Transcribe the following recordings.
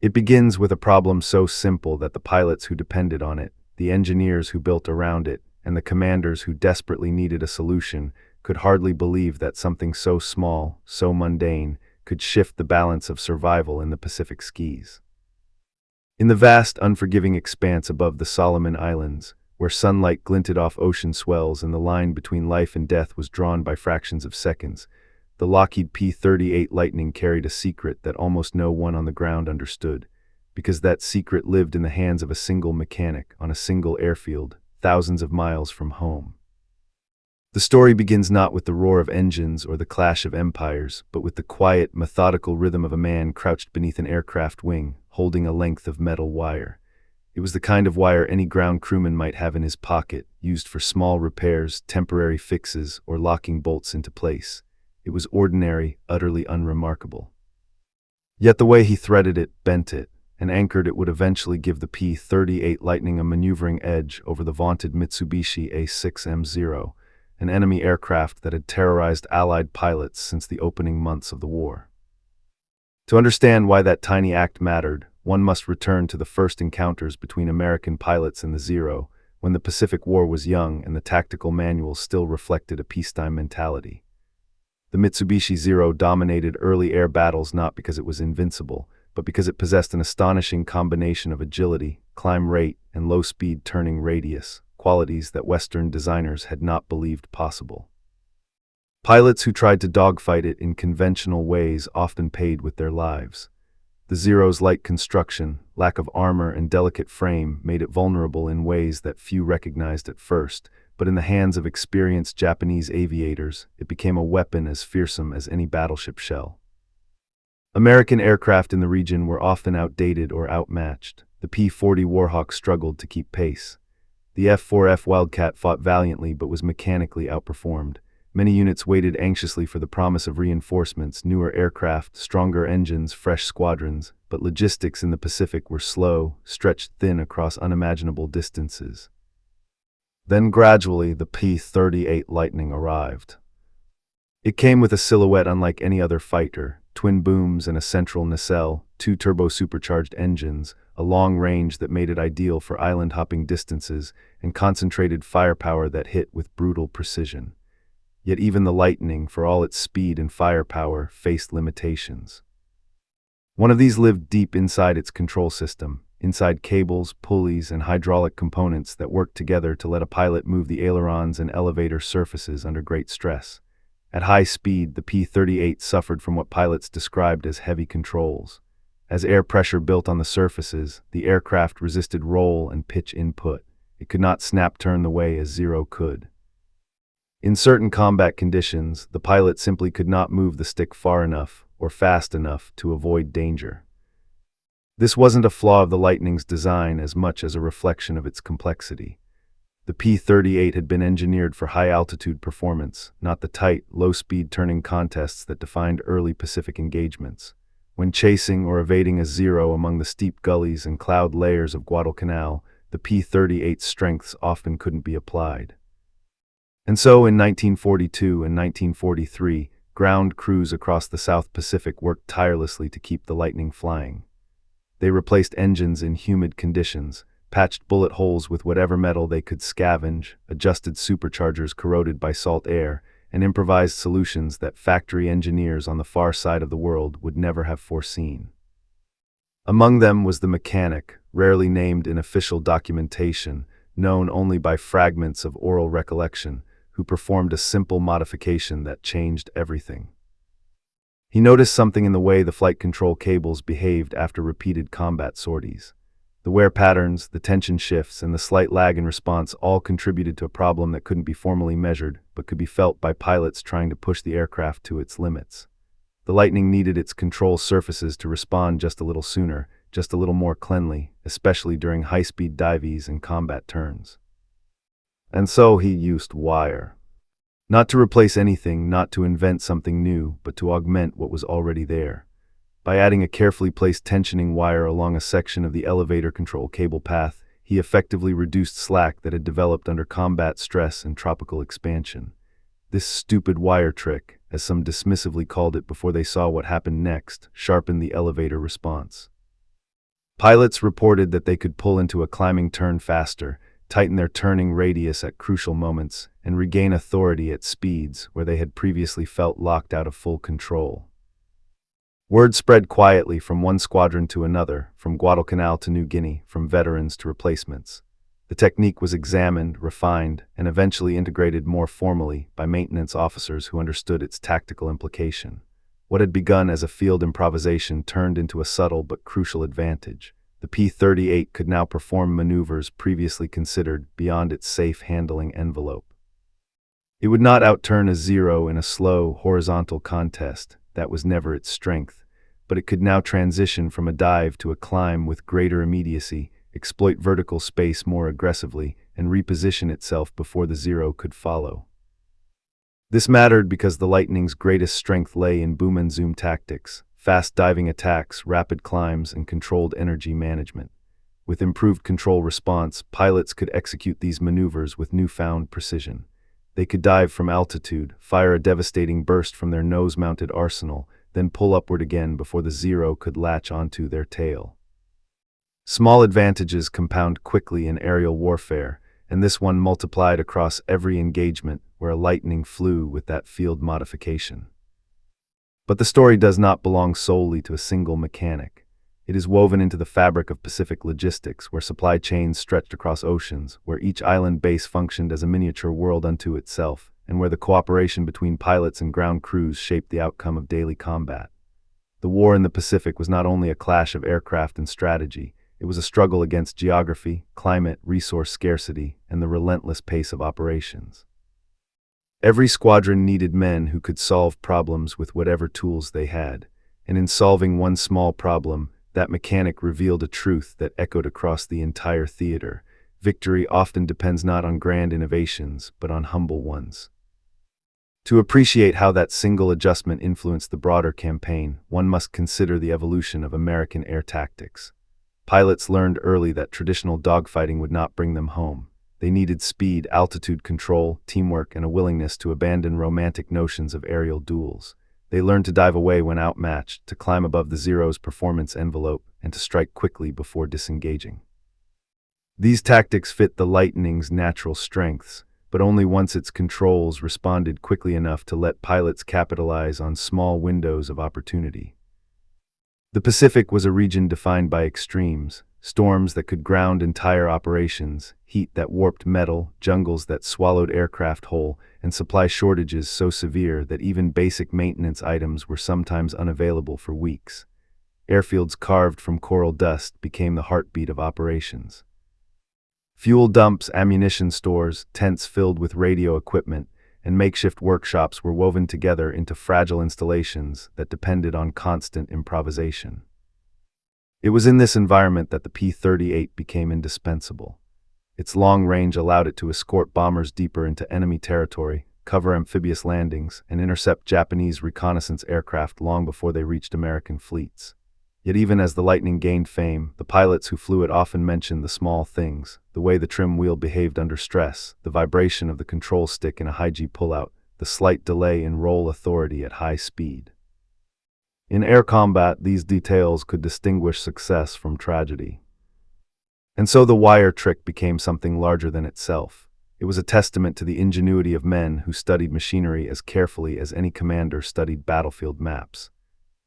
It begins with a problem so simple that the pilots who depended on it, the engineers who built around it, and the commanders who desperately needed a solution could hardly believe that something so small, so mundane, could shift the balance of survival in the Pacific Seas. In the vast, unforgiving expanse above the Solomon Islands, where sunlight glinted off ocean swells and the line between life and death was drawn by fractions of seconds, the Lockheed P-38 Lightning carried a secret that almost no one on the ground understood, because that secret lived in the hands of a single mechanic on a single airfield, thousands of miles from home. The story begins not with the roar of engines or the clash of empires, but with the quiet, methodical rhythm of a man crouched beneath an aircraft wing, holding a length of metal wire. It was the kind of wire any ground crewman might have in his pocket, used for small repairs, temporary fixes, or locking bolts into place. It was ordinary, utterly unremarkable. Yet the way he threaded it, bent it, and anchored it would eventually give the P-38 Lightning a maneuvering edge over the vaunted Mitsubishi A6M0, an enemy aircraft that had terrorized Allied pilots since the opening months of the war. To understand why that tiny act mattered, one must return to the first encounters between American pilots and the Zero, when the Pacific War was young and the tactical manuals still reflected a peacetime mentality. The Mitsubishi Zero dominated early air battles not because it was invincible, but because it possessed an astonishing combination of agility, climb rate, and low-speed turning radius, qualities that Western designers had not believed possible. Pilots who tried to dogfight it in conventional ways often paid with their lives. The Zero's light construction, lack of armor, and delicate frame made it vulnerable in ways that few recognized at first, but in the hands of experienced Japanese aviators, it became a weapon as fearsome as any battleship shell. American aircraft in the region were often outdated or outmatched. The P-40 Warhawk struggled to keep pace. The F-4F Wildcat fought valiantly but was mechanically outperformed. Many units waited anxiously for the promise of reinforcements, newer aircraft, stronger engines, fresh squadrons, but logistics in the Pacific were slow, stretched thin across unimaginable distances. Then gradually, the P-38 Lightning arrived. It came with a silhouette unlike any other fighter, twin booms and a central nacelle, two turbo-supercharged engines, a long range that made it ideal for island-hopping distances, and concentrated firepower that hit with brutal precision. Yet even the Lightning, for all its speed and firepower, faced limitations. One of these lived deep inside its control system, inside cables, pulleys, and hydraulic components that worked together to let a pilot move the ailerons and elevator surfaces under great stress. At high speed, the P-38 suffered from what pilots described as heavy controls. As air pressure built on the surfaces, the aircraft resisted roll and pitch input. It could not snap-turn the way a Zero could. In certain combat conditions, the pilot simply could not move the stick far enough or fast enough to avoid danger. This wasn't a flaw of the Lightning's design as much as a reflection of its complexity. The P-38 had been engineered for high-altitude performance, not the tight, low-speed turning contests that defined early Pacific engagements. When chasing or evading a Zero among the steep gullies and cloud layers of Guadalcanal, the P-38's strengths often couldn't be applied. And so in 1942 and 1943, ground crews across the South Pacific worked tirelessly to keep the Lightning flying. They replaced engines in humid conditions, patched bullet holes with whatever metal they could scavenge, adjusted superchargers corroded by salt air, and improvised solutions that factory engineers on the far side of the world would never have foreseen. Among them was the mechanic, rarely named in official documentation, known only by fragments of oral recollection, who performed a simple modification that changed everything. He noticed something in the way the flight control cables behaved after repeated combat sorties. The wear patterns, the tension shifts, and the slight lag in response all contributed to a problem that couldn't be formally measured, but could be felt by pilots trying to push the aircraft to its limits. The Lightning needed its control surfaces to respond just a little sooner, just a little more cleanly, especially during high-speed dives and combat turns. And so he used wire. Not to replace anything, not to invent something new, but to augment what was already there. By adding a carefully placed tensioning wire along a section of the elevator control cable path, he effectively reduced slack that had developed under combat stress and tropical expansion. This stupid wire trick, as some dismissively called it before they saw what happened next, sharpened the elevator response. Pilots reported that they could pull into a climbing turn faster, tighten their turning radius at crucial moments, and regain authority at speeds where they had previously felt locked out of full control. Word spread quietly from one squadron to another, from Guadalcanal to New Guinea, from veterans to replacements. The technique was examined, refined, and eventually integrated more formally by maintenance officers who understood its tactical implication. What had begun as a field improvisation turned into a subtle but crucial advantage. The P-38 could now perform maneuvers previously considered beyond its safe handling envelope. It would not outturn a Zero in a slow, horizontal contest. That was never its strength. But it could now transition from a dive to a climb with greater immediacy, exploit vertical space more aggressively, and reposition itself before the Zero could follow. This mattered because the Lightning's greatest strength lay in boom and zoom tactics, fast diving attacks, rapid climbs, and controlled energy management. With improved control response, pilots could execute these maneuvers with newfound precision. They could dive from altitude, fire a devastating burst from their nose-mounted arsenal, then pull upward again before the Zero could latch onto their tail. Small advantages compound quickly in aerial warfare, and this one multiplied across every engagement where a Lightning flew with that field modification. But the story does not belong solely to a single mechanic. It is woven into the fabric of Pacific logistics, where supply chains stretched across oceans, where each island base functioned as a miniature world unto itself, and where the cooperation between pilots and ground crews shaped the outcome of daily combat. The war in the Pacific was not only a clash of aircraft and strategy, it was a struggle against geography, climate, resource scarcity, and the relentless pace of operations. Every squadron needed men who could solve problems with whatever tools they had, and in solving one small problem, that mechanic revealed a truth that echoed across the entire theater. Victory often depends not on grand innovations, but on humble ones. To appreciate how that single adjustment influenced the broader campaign, one must consider the evolution of American air tactics. Pilots learned early that traditional dogfighting would not bring them home. They needed speed, altitude control, teamwork, and a willingness to abandon romantic notions of aerial duels. They learned to dive away when outmatched, to climb above the Zero's performance envelope, and to strike quickly before disengaging. These tactics fit the Lightning's natural strengths, but only once its controls responded quickly enough to let pilots capitalize on small windows of opportunity. The Pacific was a region defined by extremes, storms that could ground entire operations, heat that warped metal, jungles that swallowed aircraft whole, and supply shortages so severe that even basic maintenance items were sometimes unavailable for weeks. Airfields carved from coral dust became the heartbeat of operations. Fuel dumps, ammunition stores, tents filled with radio equipment, and makeshift workshops were woven together into fragile installations that depended on constant improvisation. It was in this environment that the P-38 became indispensable. Its long range allowed it to escort bombers deeper into enemy territory, cover amphibious landings, and intercept Japanese reconnaissance aircraft long before they reached American fleets. Yet even as the Lightning gained fame, the pilots who flew it often mentioned the small things, the way the trim wheel behaved under stress, the vibration of the control stick in a high-G pullout, the slight delay in roll authority at high speed. In air combat, these details could distinguish success from tragedy. And so the wire trick became something larger than itself. It was a testament to the ingenuity of men who studied machinery as carefully as any commander studied battlefield maps.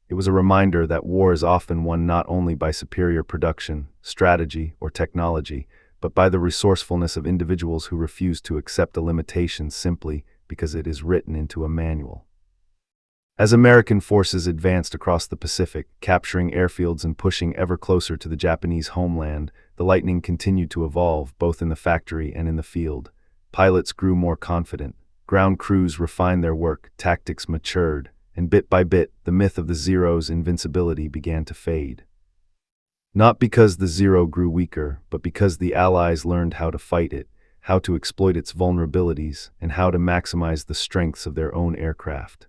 It was a reminder that war is often won not only by superior production, strategy, or technology, but by the resourcefulness of individuals who refuse to accept a limitation simply because it is written into a manual. As American forces advanced across the Pacific, capturing airfields and pushing ever closer to the Japanese homeland, the Lightning continued to evolve both in the factory and in the field. Pilots grew more confident, ground crews refined their work, tactics matured, and bit by bit, the myth of the Zero's invincibility began to fade. Not because the Zero grew weaker, but because the Allies learned how to fight it, how to exploit its vulnerabilities, and how to maximize the strengths of their own aircraft.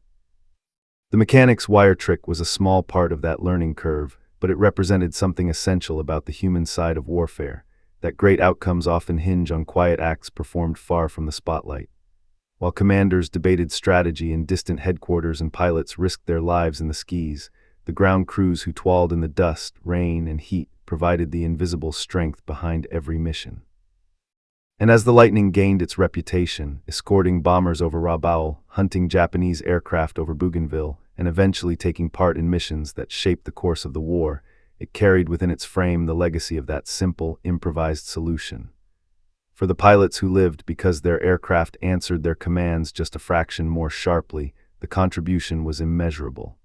The mechanic's wire trick was a small part of that learning curve, but it represented something essential about the human side of warfare, that great outcomes often hinge on quiet acts performed far from the spotlight. While commanders debated strategy in distant headquarters and pilots risked their lives in the skis, The ground crews who toiled in the dust, rain, and heat provided the invisible strength behind every mission. And as the Lightning gained its reputation, escorting bombers over Rabaul, hunting Japanese aircraft over Bougainville, and eventually taking part in missions that shaped the course of the war, it carried within its frame the legacy of that simple, improvised solution. For the pilots who lived because their aircraft answered their commands just a fraction more sharply, the contribution was immeasurable.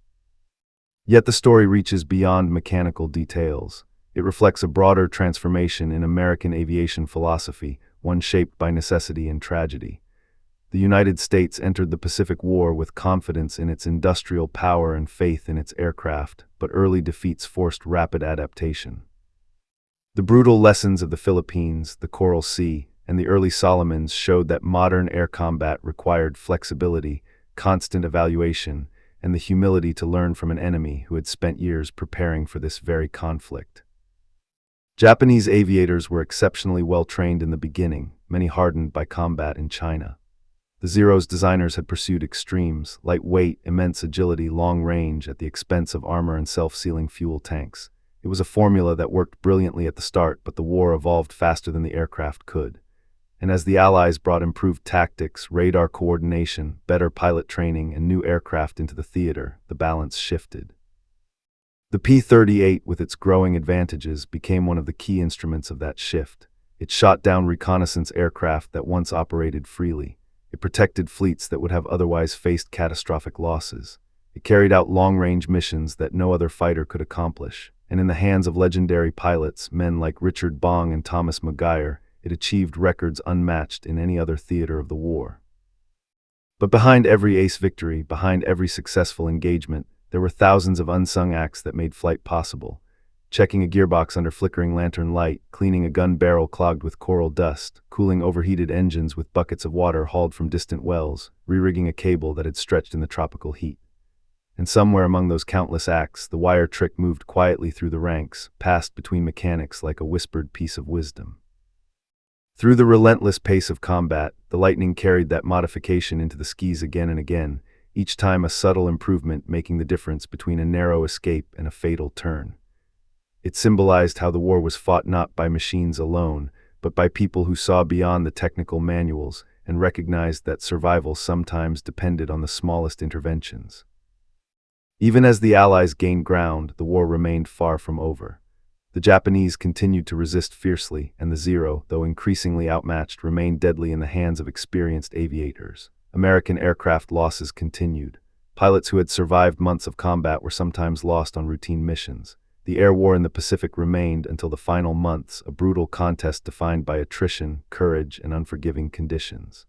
Yet the story reaches beyond mechanical details. It reflects a broader transformation in American aviation philosophy, one shaped by necessity and tragedy. The United States entered the Pacific War with confidence in its industrial power and faith in its aircraft, but early defeats forced rapid adaptation. The brutal lessons of the Philippines, the Coral Sea, and the early Solomons showed that modern air combat required flexibility, constant evaluation, and the humility to learn from an enemy who had spent years preparing for this very conflict. Japanese aviators were exceptionally well trained in the beginning, many hardened by combat in China. The Zero's designers had pursued extremes, lightweight, immense agility, long range, at the expense of armor and self-sealing fuel tanks. It was a formula that worked brilliantly at the start, but the war evolved faster than the aircraft could. And as the Allies brought improved tactics, radar coordination, better pilot training, and new aircraft into the theater, the balance shifted. The P-38, with its growing advantages, became one of the key instruments of that shift. It shot down reconnaissance aircraft that once operated freely. It protected fleets that would have otherwise faced catastrophic losses. It carried out long-range missions that no other fighter could accomplish. And in the hands of legendary pilots, men like Richard Bong and Thomas Maguire, it achieved records unmatched in any other theater of the war. But behind every ace victory, behind every successful engagement, there were thousands of unsung acts that made flight possible. Checking a gearbox under flickering lantern light, cleaning a gun barrel clogged with coral dust, cooling overheated engines with buckets of water hauled from distant wells, re-rigging a cable that had stretched in the tropical heat. And somewhere among those countless acts, the wire trick moved quietly through the ranks, passed between mechanics like a whispered piece of wisdom. Through the relentless pace of combat, the Lightning carried that modification into the skis again and again, each time a subtle improvement making the difference between a narrow escape and a fatal turn. It symbolized how the war was fought not by machines alone, but by people who saw beyond the technical manuals and recognized that survival sometimes depended on the smallest interventions. Even as the Allies gained ground, the war remained far from over. The Japanese continued to resist fiercely, and the Zero, though increasingly outmatched, remained deadly in the hands of experienced aviators. American aircraft losses continued. Pilots who had survived months of combat were sometimes lost on routine missions. The air war in the Pacific remained until the final months, a brutal contest defined by attrition, courage, and unforgiving conditions.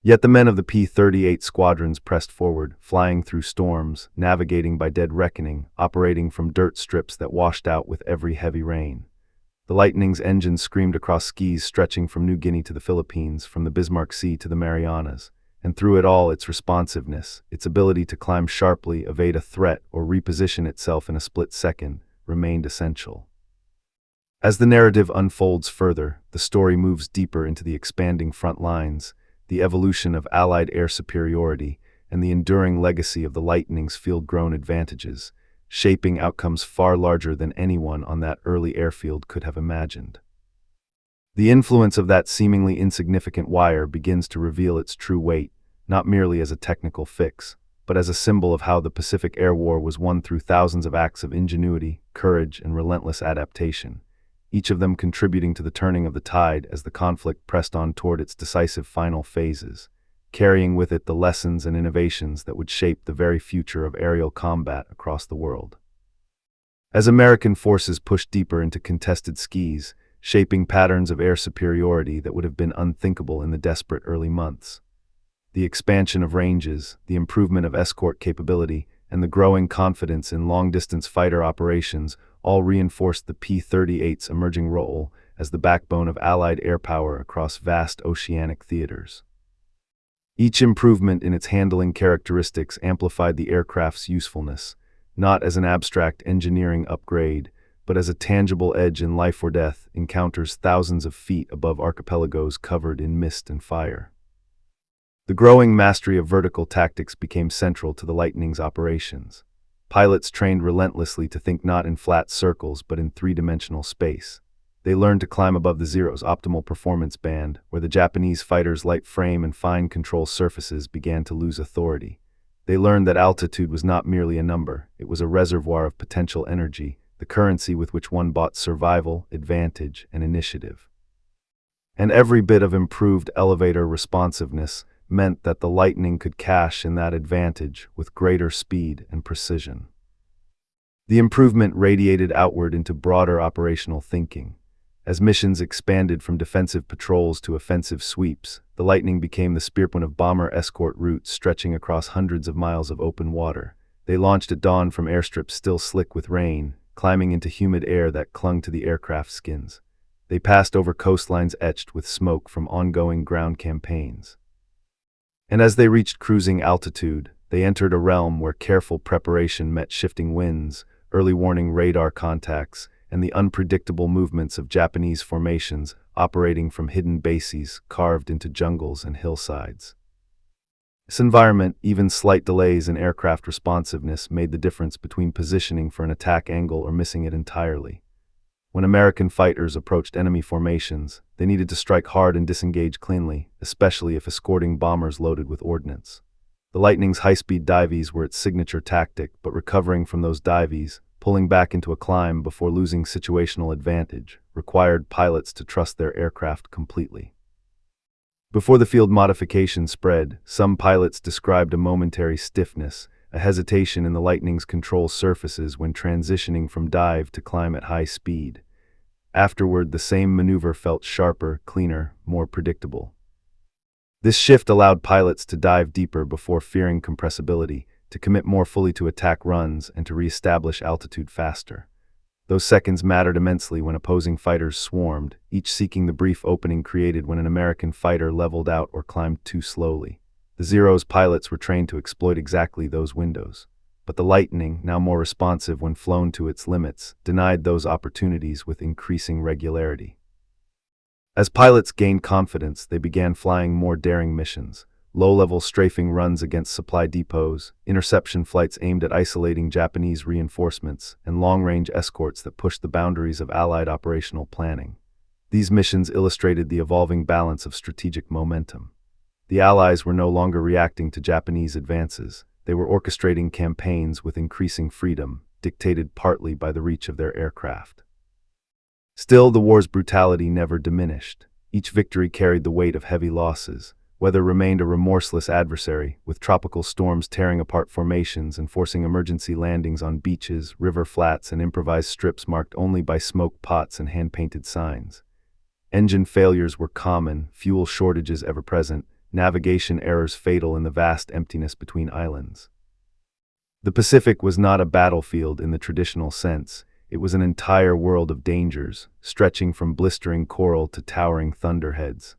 Yet the men of the P-38 squadrons pressed forward, flying through storms, navigating by dead reckoning, operating from dirt strips that washed out with every heavy rain. The Lightning's engines screamed across skis stretching from New Guinea to the Philippines, from the Bismarck Sea to the Marianas. And through it all, its responsiveness, its ability to climb sharply, evade a threat, or reposition itself in a split second, remained essential. As the narrative unfolds further, the story moves deeper into the expanding front lines, the evolution of Allied air superiority, and the enduring legacy of the Lightning's field-grown advantages, shaping outcomes far larger than anyone on that early airfield could have imagined. The influence of that seemingly insignificant wire begins to reveal its true weight, not merely as a technical fix, but as a symbol of how the Pacific Air War was won through thousands of acts of ingenuity, courage, and relentless adaptation, each of them contributing to the turning of the tide as the conflict pressed on toward its decisive final phases, carrying with it the lessons and innovations that would shape the very future of aerial combat across the world. As American forces pushed deeper into contested skis, shaping patterns of air superiority that would have been unthinkable in the desperate early months. The expansion of ranges, the improvement of escort capability, and the growing confidence in long-distance fighter operations all reinforced the P-38's emerging role as the backbone of Allied air power across vast oceanic theaters. Each improvement in its handling characteristics amplified the aircraft's usefulness, not as an abstract engineering upgrade, but as a tangible edge in life or death encounters thousands of feet above archipelagos covered in mist and fire. The growing mastery of vertical tactics became central to the Lightning's operations. Pilots trained relentlessly to think not in flat circles but in three-dimensional space. They learned to climb above the Zero's optimal performance band, where the Japanese fighters' light frame and fine control surfaces began to lose authority. They learned that altitude was not merely a number, it was a reservoir of potential energy, the currency with which one bought survival, advantage, and initiative. And every bit of improved elevator responsiveness meant that the Lightning could cash in that advantage with greater speed and precision. The improvement radiated outward into broader operational thinking. As missions expanded from defensive patrols to offensive sweeps, the Lightning became the spearpoint of bomber escort routes stretching across hundreds of miles of open water. They launched at dawn from airstrips still slick with rain, climbing into humid air that clung to the aircraft skins. They passed over coastlines etched with smoke from ongoing ground campaigns. And as they reached cruising altitude, they entered a realm where careful preparation met shifting winds, early warning radar contacts, and the unpredictable movements of Japanese formations operating from hidden bases carved into jungles and hillsides. This environment, even slight delays in aircraft responsiveness, made the difference between positioning for an attack angle or missing it entirely. When American fighters approached enemy formations, they needed to strike hard and disengage cleanly, especially if escorting bombers loaded with ordnance. The Lightning's high-speed dives were its signature tactic, but recovering from those dives, pulling back into a climb before losing situational advantage, required pilots to trust their aircraft completely. Before the field modification spread, some pilots described a momentary stiffness, a hesitation in the Lightning's control surfaces when transitioning from dive to climb at high speed. Afterward, the same maneuver felt sharper, cleaner, more predictable. This shift allowed pilots to dive deeper before fearing compressibility, to commit more fully to attack runs, and to re-establish altitude faster. Those seconds mattered immensely when opposing fighters swarmed, each seeking the brief opening created when an American fighter leveled out or climbed too slowly. The Zero's pilots were trained to exploit exactly those windows. But the Lightning, now more responsive when flown to its limits, denied those opportunities with increasing regularity. As pilots gained confidence, they began flying more daring missions. Low-level strafing runs against supply depots, interception flights aimed at isolating Japanese reinforcements, and long-range escorts that pushed the boundaries of Allied operational planning. These missions illustrated the evolving balance of strategic momentum. The Allies were no longer reacting to Japanese advances. They were orchestrating campaigns with increasing freedom, dictated partly by the reach of their aircraft. Still, the war's brutality never diminished. Each victory carried the weight of heavy losses. Weather remained a remorseless adversary, with tropical storms tearing apart formations and forcing emergency landings on beaches, river flats, and improvised strips marked only by smoke pots and hand-painted signs. Engine failures were common, fuel shortages ever present, navigation errors fatal in the vast emptiness between islands. The Pacific was not a battlefield in the traditional sense. It was an entire world of dangers, stretching from blistering coral to towering thunderheads.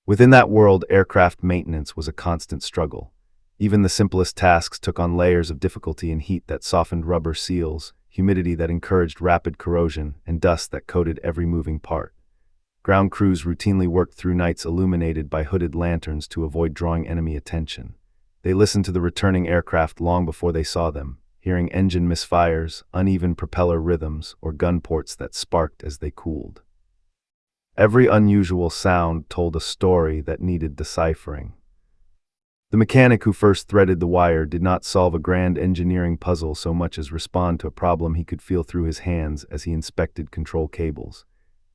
Within that world, aircraft maintenance was a constant struggle. Even the simplest tasks took on layers of difficulty and heat that softened rubber seals, humidity that encouraged rapid corrosion, and dust that coated every moving part. Ground crews routinely worked through nights illuminated by hooded lanterns to avoid drawing enemy attention. They listened to the returning aircraft long before they saw them, hearing engine misfires, uneven propeller rhythms, or gun ports that sparked as they cooled. Every unusual sound told a story that needed deciphering. The mechanic who first threaded the wire did not solve a grand engineering puzzle so much as respond to a problem he could feel through his hands as he inspected control cables.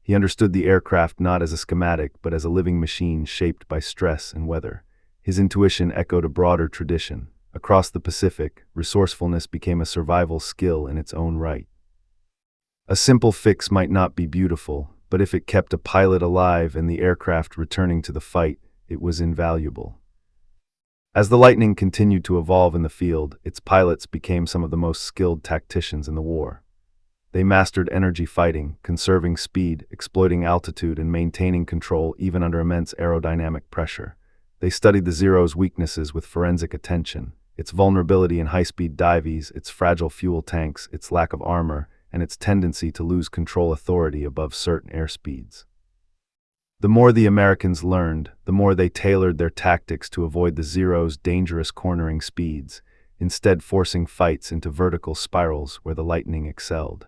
He understood the aircraft not as a schematic but as a living machine shaped by stress and weather. His intuition echoed a broader tradition. Across the Pacific, resourcefulness became a survival skill in its own right. A simple fix might not be beautiful, but if it kept a pilot alive and the aircraft returning to the fight, it was invaluable. As the Lightning continued to evolve in the field, its pilots became some of the most skilled tacticians in the war. They mastered energy fighting, conserving speed, exploiting altitude, and maintaining control even under immense aerodynamic pressure. They studied the Zero's weaknesses with forensic attention, its vulnerability in high-speed dives, its fragile fuel tanks, its lack of armor, and its tendency to lose control authority above certain airspeeds. The more the Americans learned, the more they tailored their tactics to avoid the Zero's dangerous cornering speeds. instead forcing fights into vertical spirals where the Lightning excelled.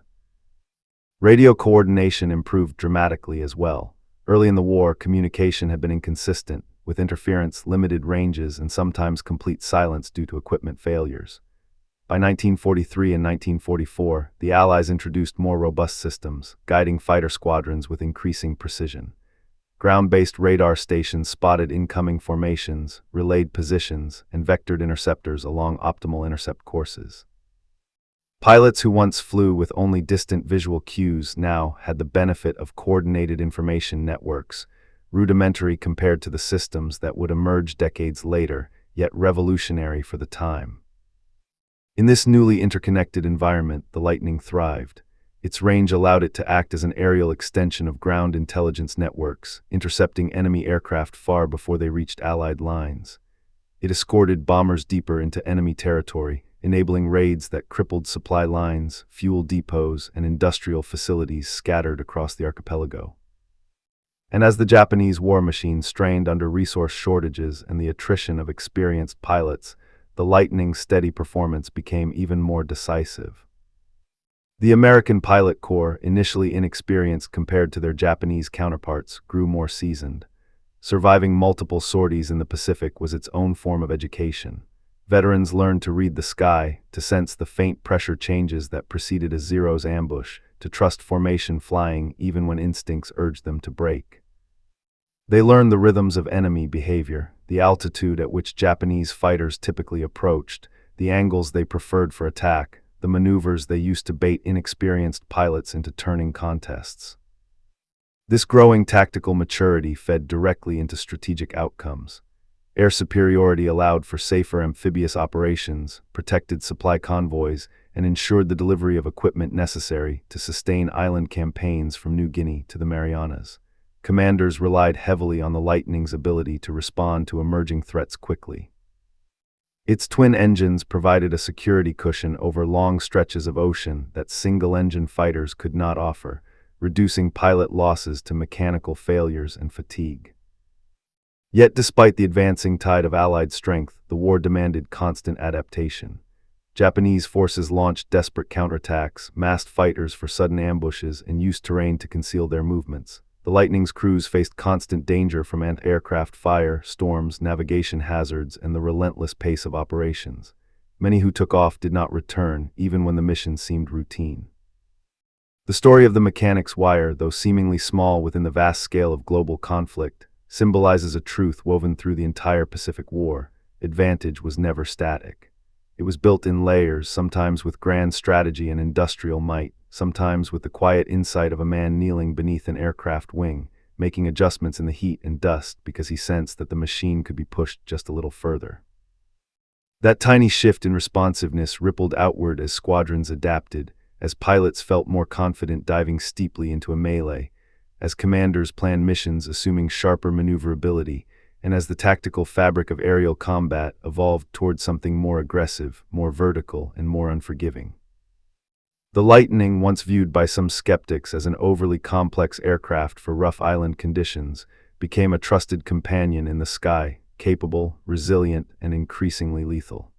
Radio coordination improved dramatically as well. Early in the war, communication had been inconsistent, with interference, limited ranges, and sometimes complete silence due to equipment failures. By 1943 and 1944, the Allies introduced more robust systems, guiding fighter squadrons with increasing precision. Ground-based radar stations spotted incoming formations, relayed positions, and vectored interceptors along optimal intercept courses. Pilots who once flew with only distant visual cues now had the benefit of coordinated information networks, rudimentary compared to the systems that would emerge decades later, yet revolutionary for the time. In this newly interconnected environment, the Lightning thrived. Its range allowed it to act as an aerial extension of ground intelligence networks, intercepting enemy aircraft far before they reached Allied lines. It escorted bombers deeper into enemy territory, enabling raids that crippled supply lines, fuel depots, and industrial facilities scattered across the archipelago. And as the Japanese war machine strained under resource shortages and the attrition of experienced pilots, the Lightning's steady performance became even more decisive. The American pilot corps, initially inexperienced compared to their Japanese counterparts, grew more seasoned. Surviving multiple sorties in the Pacific was its own form of education. Veterans learned to read the sky, to sense the faint pressure changes that preceded a Zero's ambush, to trust formation flying even when instincts urged them to break. They learned the rhythms of enemy behavior, the altitude at which Japanese fighters typically approached, the angles they preferred for attack, the maneuvers they used to bait inexperienced pilots into turning contests. This growing tactical maturity fed directly into strategic outcomes. Air superiority allowed for safer amphibious operations, protected supply convoys, and ensured the delivery of equipment necessary to sustain island campaigns from New Guinea to the Marianas. Commanders relied heavily on the Lightning's ability to respond to emerging threats quickly. Its twin engines provided a security cushion over long stretches of ocean that single-engine fighters could not offer, reducing pilot losses to mechanical failures and fatigue. Yet despite the advancing tide of Allied strength, the war demanded constant adaptation. Japanese forces launched desperate counterattacks, massed fighters for sudden ambushes, and used terrain to conceal their movements. The Lightning's crews faced constant danger from anti-aircraft fire, storms, navigation hazards, and the relentless pace of operations. Many who took off did not return, even when the mission seemed routine. The story of the mechanic's wire, though seemingly small within the vast scale of global conflict, symbolizes a truth woven through the entire Pacific War. Advantage was never static. It was built in layers, sometimes with grand strategy and industrial might, sometimes with the quiet insight of a man kneeling beneath an aircraft wing, making adjustments in the heat and dust because he sensed that the machine could be pushed just a little further. That tiny shift in responsiveness rippled outward as squadrons adapted, as pilots felt more confident diving steeply into a melee, as commanders planned missions assuming sharper maneuverability, and as the tactical fabric of aerial combat evolved toward something more aggressive, more vertical, and more unforgiving. The Lightning, once viewed by some skeptics as an overly complex aircraft for rough island conditions, became a trusted companion in the sky, capable, resilient, and increasingly lethal.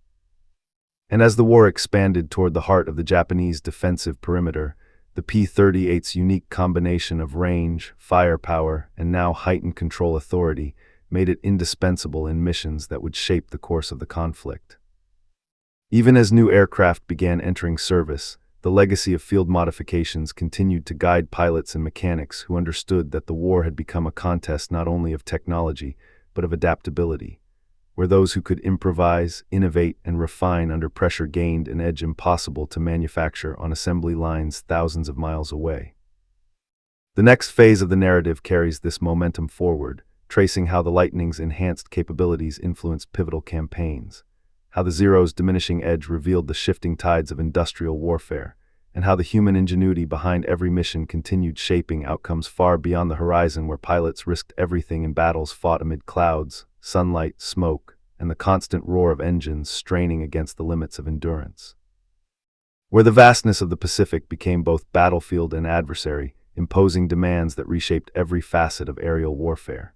And as the war expanded toward the heart of the Japanese defensive perimeter, the P-38's unique combination of range, firepower, and now heightened control authority made it indispensable in missions that would shape the course of the conflict. Even as new aircraft began entering service, the legacy of field modifications continued to guide pilots and mechanics who understood that the war had become a contest not only of technology, but of adaptability, where those who could improvise, innovate, and refine under pressure gained an edge impossible to manufacture on assembly lines thousands of miles away. The next phase of the narrative carries this momentum forward, tracing how the Lightning's enhanced capabilities influenced pivotal campaigns, how the Zero's diminishing edge revealed the shifting tides of industrial warfare, and how the human ingenuity behind every mission continued shaping outcomes far beyond the horizon, where pilots risked everything in battles fought amid clouds, sunlight, smoke, and the constant roar of engines straining against the limits of endurance. Where the vastness of the Pacific became both battlefield and adversary, imposing demands that reshaped every facet of aerial warfare.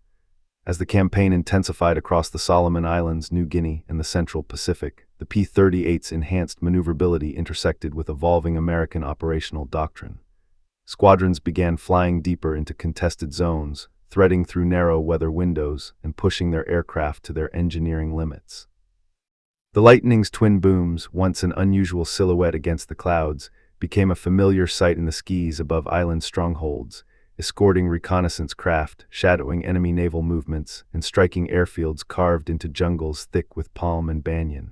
As the campaign intensified across the Solomon Islands, New Guinea, and the Central Pacific, the P-38's enhanced maneuverability intersected with evolving American operational doctrine. Squadrons began flying deeper into contested zones, threading through narrow weather windows and pushing their aircraft to their engineering limits. The Lightning's twin booms, once an unusual silhouette against the clouds, became a familiar sight in the skies above island strongholds, escorting reconnaissance craft, shadowing enemy naval movements, and striking airfields carved into jungles thick with palm and banyan.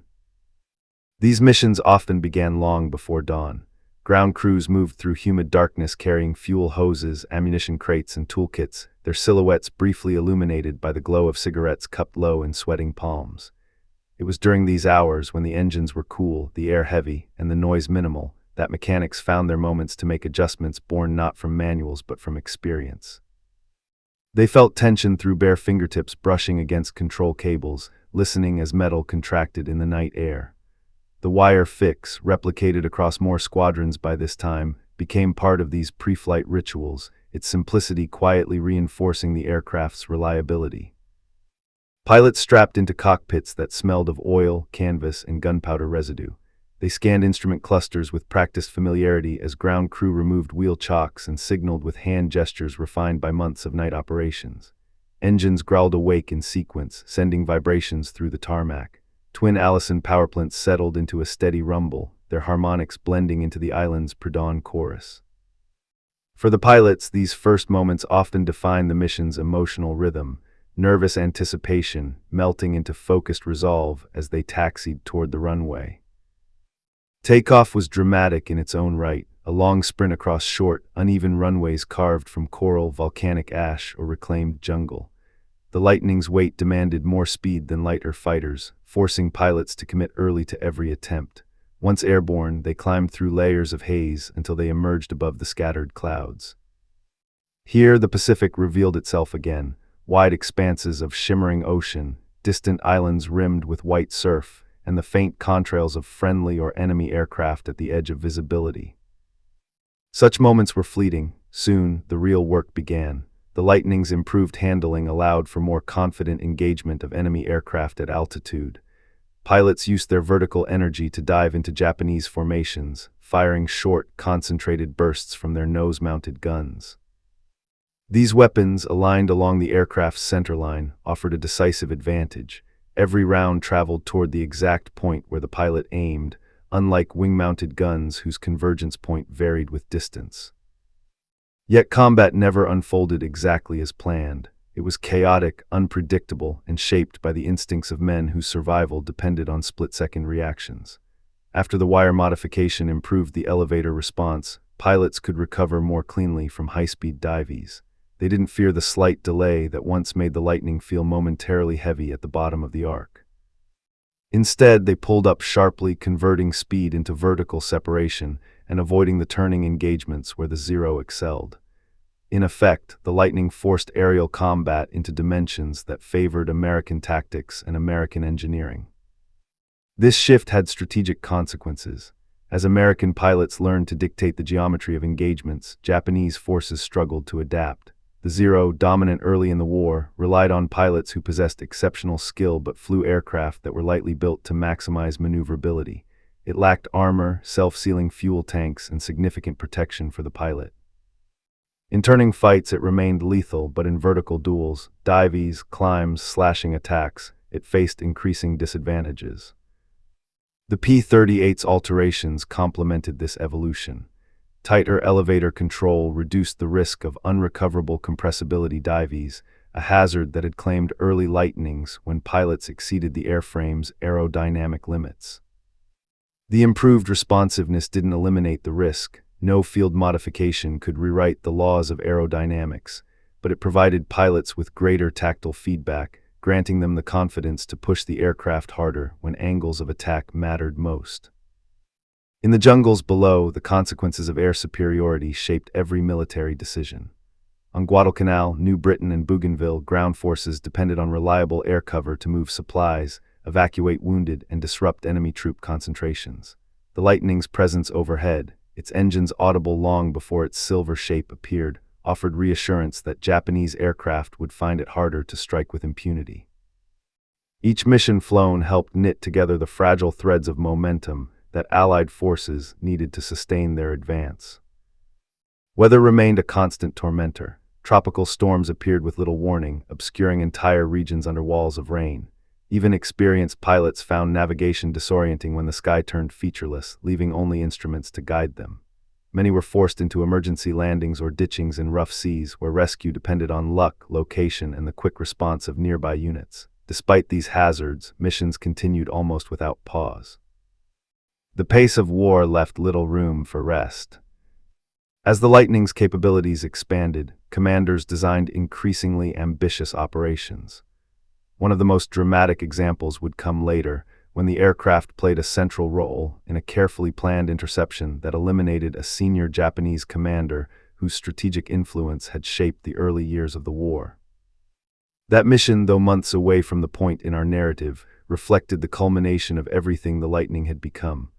These missions often began long before dawn. Ground crews moved through humid darkness carrying fuel hoses, ammunition crates, and toolkits, their silhouettes briefly illuminated by the glow of cigarettes cupped low in sweating palms. It was during these hours, when the engines were cool, the air heavy, and the noise minimal, that mechanics found their moments to make adjustments born not from manuals but from experience. They felt tension through bare fingertips brushing against control cables, listening as metal contracted in the night air. The wire fix, replicated across more squadrons by this time, became part of these pre-flight rituals, its simplicity quietly reinforcing the aircraft's reliability. Pilots strapped into cockpits that smelled of oil, canvas, and gunpowder residue. They scanned instrument clusters with practiced familiarity as ground crew removed wheel chocks and signaled with hand gestures refined by months of night operations. Engines growled awake in sequence, sending vibrations through the tarmac. Twin Allison power plants settled into a steady rumble, their harmonics blending into the island's pre-dawn chorus. For the pilots, these first moments often define the mission's emotional rhythm, nervous anticipation melting into focused resolve as they taxied toward the runway. Takeoff was dramatic in its own right, a long sprint across short, uneven runways carved from coral, volcanic ash, or reclaimed jungle. The Lightning's weight demanded more speed than lighter fighters, forcing pilots to commit early to every attempt. Once airborne, they climbed through layers of haze until they emerged above the scattered clouds. Here, the Pacific revealed itself again, wide expanses of shimmering ocean, distant islands rimmed with white surf, and the faint contrails of friendly or enemy aircraft at the edge of visibility. Such moments were fleeting. Soon, the real work began. The Lightning's improved handling allowed for more confident engagement of enemy aircraft at altitude. Pilots used their vertical energy to dive into Japanese formations, firing short, concentrated bursts from their nose-mounted guns. These weapons, aligned along the aircraft's centerline, offered a decisive advantage. Every round traveled toward the exact point where the pilot aimed, unlike wing-mounted guns whose convergence point varied with distance. Yet combat never unfolded exactly as planned. It was chaotic, unpredictable, and shaped by the instincts of men whose survival depended on split-second reactions. After the wire modification improved the elevator response, pilots could recover more cleanly from high-speed dives. They didn't fear the slight delay that once made the Lightning feel momentarily heavy at the bottom of the arc. Instead, they pulled up sharply, converting speed into vertical separation and avoiding the turning engagements where the Zero excelled. In effect, the Lightning forced aerial combat into dimensions that favored American tactics and American engineering. This shift had strategic consequences. As American pilots learned to dictate the geometry of engagements, Japanese forces struggled to adapt. The Zero, dominant early in the war, relied on pilots who possessed exceptional skill but flew aircraft that were lightly built to maximize maneuverability. It lacked armor, self-sealing fuel tanks, and significant protection for the pilot. In turning fights, it remained lethal, but in vertical duels, dives, climbs, slashing attacks, it faced increasing disadvantages. The P-38's alterations complemented this evolution. Tighter elevator control reduced the risk of unrecoverable compressibility dives, a hazard that had claimed early Lightnings when pilots exceeded the airframe's aerodynamic limits. The improved responsiveness didn't eliminate the risk. No field modification could rewrite the laws of aerodynamics, but it provided pilots with greater tactile feedback, granting them the confidence to push the aircraft harder when angles of attack mattered most. In the jungles below, the consequences of air superiority shaped every military decision. On Guadalcanal, New Britain, and Bougainville, ground forces depended on reliable air cover to move supplies, evacuate wounded, and disrupt enemy troop concentrations. The Lightning's presence overhead, its engines audible long before its silver shape appeared, offered reassurance that Japanese aircraft would find it harder to strike with impunity. Each mission flown helped knit together the fragile threads of momentum that Allied forces needed to sustain their advance. Weather remained a constant tormentor. Tropical storms appeared with little warning, obscuring entire regions under walls of rain. Even experienced pilots found navigation disorienting when the sky turned featureless, leaving only instruments to guide them. Many were forced into emergency landings or ditchings in rough seas, where rescue depended on luck, location, and the quick response of nearby units. Despite these hazards, missions continued almost without pause. The pace of war left little room for rest. As the Lightning's capabilities expanded, commanders designed increasingly ambitious operations. One of the most dramatic examples would come later, when the aircraft played a central role in a carefully planned interception that eliminated a senior Japanese commander whose strategic influence had shaped the early years of the war. That mission, though months away from the point in our narrative, reflected the culmination of everything the Lightning had become.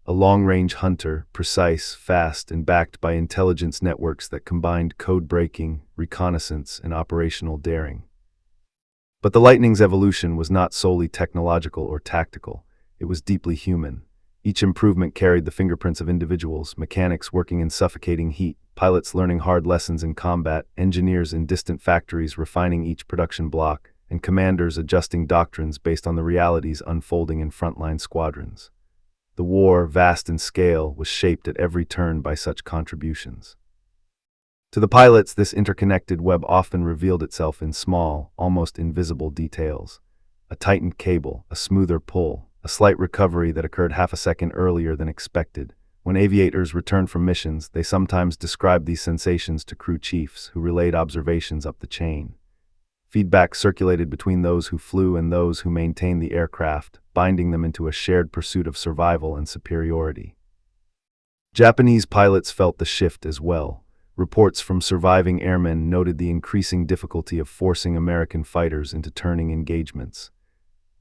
A long-range hunter, precise, fast, and backed by intelligence networks that combined code-breaking, reconnaissance, and operational daring. But the Lightning's evolution was not solely technological or tactical. It was deeply human. Each improvement carried the fingerprints of individuals, mechanics working in suffocating heat, pilots learning hard lessons in combat, engineers in distant factories refining each production block, and commanders adjusting doctrines based on the realities unfolding in frontline squadrons. The war, vast in scale, was shaped at every turn by such contributions. To the pilots, this interconnected web often revealed itself in small, almost invisible details. A tightened cable, a smoother pull, a slight recovery that occurred half a second earlier than expected. When aviators returned from missions, they sometimes described these sensations to crew chiefs who relayed observations up the chain. Feedback circulated between those who flew and those who maintained the aircraft, binding them into a shared pursuit of survival and superiority. Japanese pilots felt the shift as well. Reports from surviving airmen noted the increasing difficulty of forcing American fighters into turning engagements.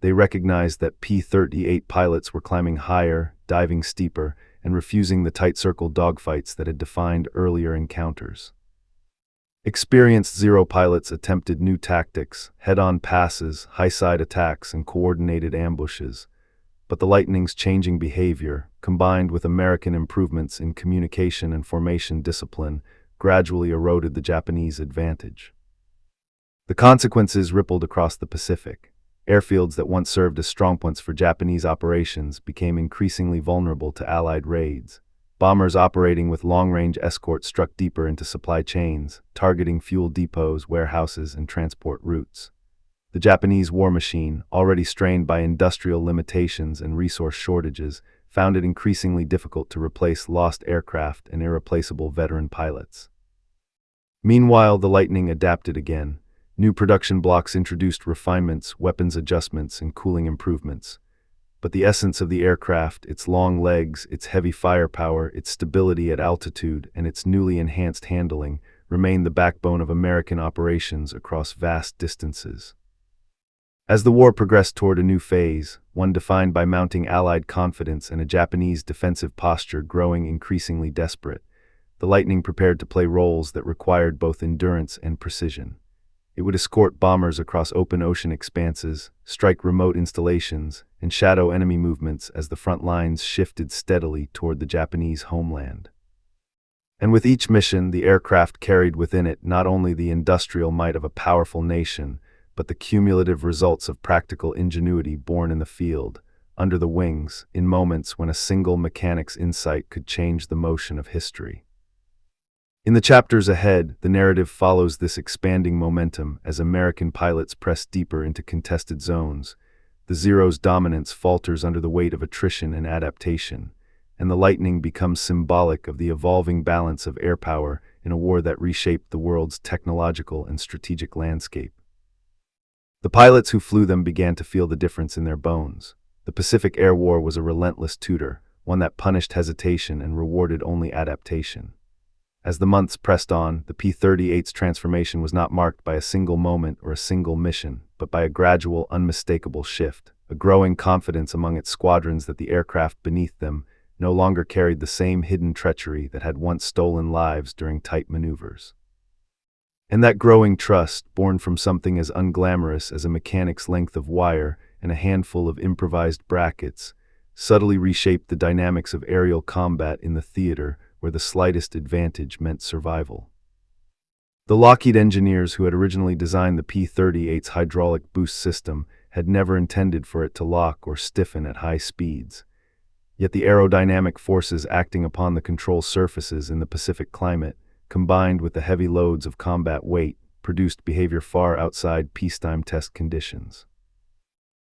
They recognized that P-38 pilots were climbing higher, diving steeper, and refusing the tight-circle dogfights that had defined earlier encounters. Experienced Zero pilots attempted new tactics, head-on passes, high-side attacks, and coordinated ambushes. But the Lightning's changing behavior, combined with American improvements in communication and formation discipline, gradually eroded the Japanese advantage. The consequences rippled across the Pacific. Airfields that once served as strongpoints for Japanese operations became increasingly vulnerable to Allied raids. Bombers operating with long-range escorts struck deeper into supply chains, targeting fuel depots, warehouses, and transport routes. The Japanese war machine, already strained by industrial limitations and resource shortages, found it increasingly difficult to replace lost aircraft and irreplaceable veteran pilots. Meanwhile, the Lightning adapted again. New production blocks introduced refinements, weapons adjustments, and cooling improvements. But the essence of the aircraft, its long legs, its heavy firepower, its stability at altitude, and its newly enhanced handling, remained the backbone of American operations across vast distances. As the war progressed toward a new phase, one defined by mounting Allied confidence and a Japanese defensive posture growing increasingly desperate, the Lightning prepared to play roles that required both endurance and precision. It would escort bombers across open ocean expanses, strike remote installations, and shadow enemy movements as the front lines shifted steadily toward the Japanese homeland. And with each mission, the aircraft carried within it not only the industrial might of a powerful nation, but the cumulative results of practical ingenuity born in the field, under the wings, in moments when a single mechanic's insight could change the motion of history. In the chapters ahead, the narrative follows this expanding momentum as American pilots press deeper into contested zones. The Zero's dominance falters under the weight of attrition and adaptation, and the Lightning becomes symbolic of the evolving balance of air power in a war that reshaped the world's technological and strategic landscape. The pilots who flew them began to feel the difference in their bones. The Pacific Air War was a relentless tutor, one that punished hesitation and rewarded only adaptation. As the months pressed on, the P-38's transformation was not marked by a single moment or a single mission, but by a gradual, unmistakable shift, a growing confidence among its squadrons that the aircraft beneath them no longer carried the same hidden treachery that had once stolen lives during tight maneuvers. And that growing trust, born from something as unglamorous as a mechanic's length of wire and a handful of improvised brackets, subtly reshaped the dynamics of aerial combat in the theater where the slightest advantage meant survival. The Lockheed engineers who had originally designed the P-38's hydraulic boost system had never intended for it to lock or stiffen at high speeds. Yet the aerodynamic forces acting upon the control surfaces in the Pacific climate, combined with the heavy loads of combat weight, produced behavior far outside peacetime test conditions.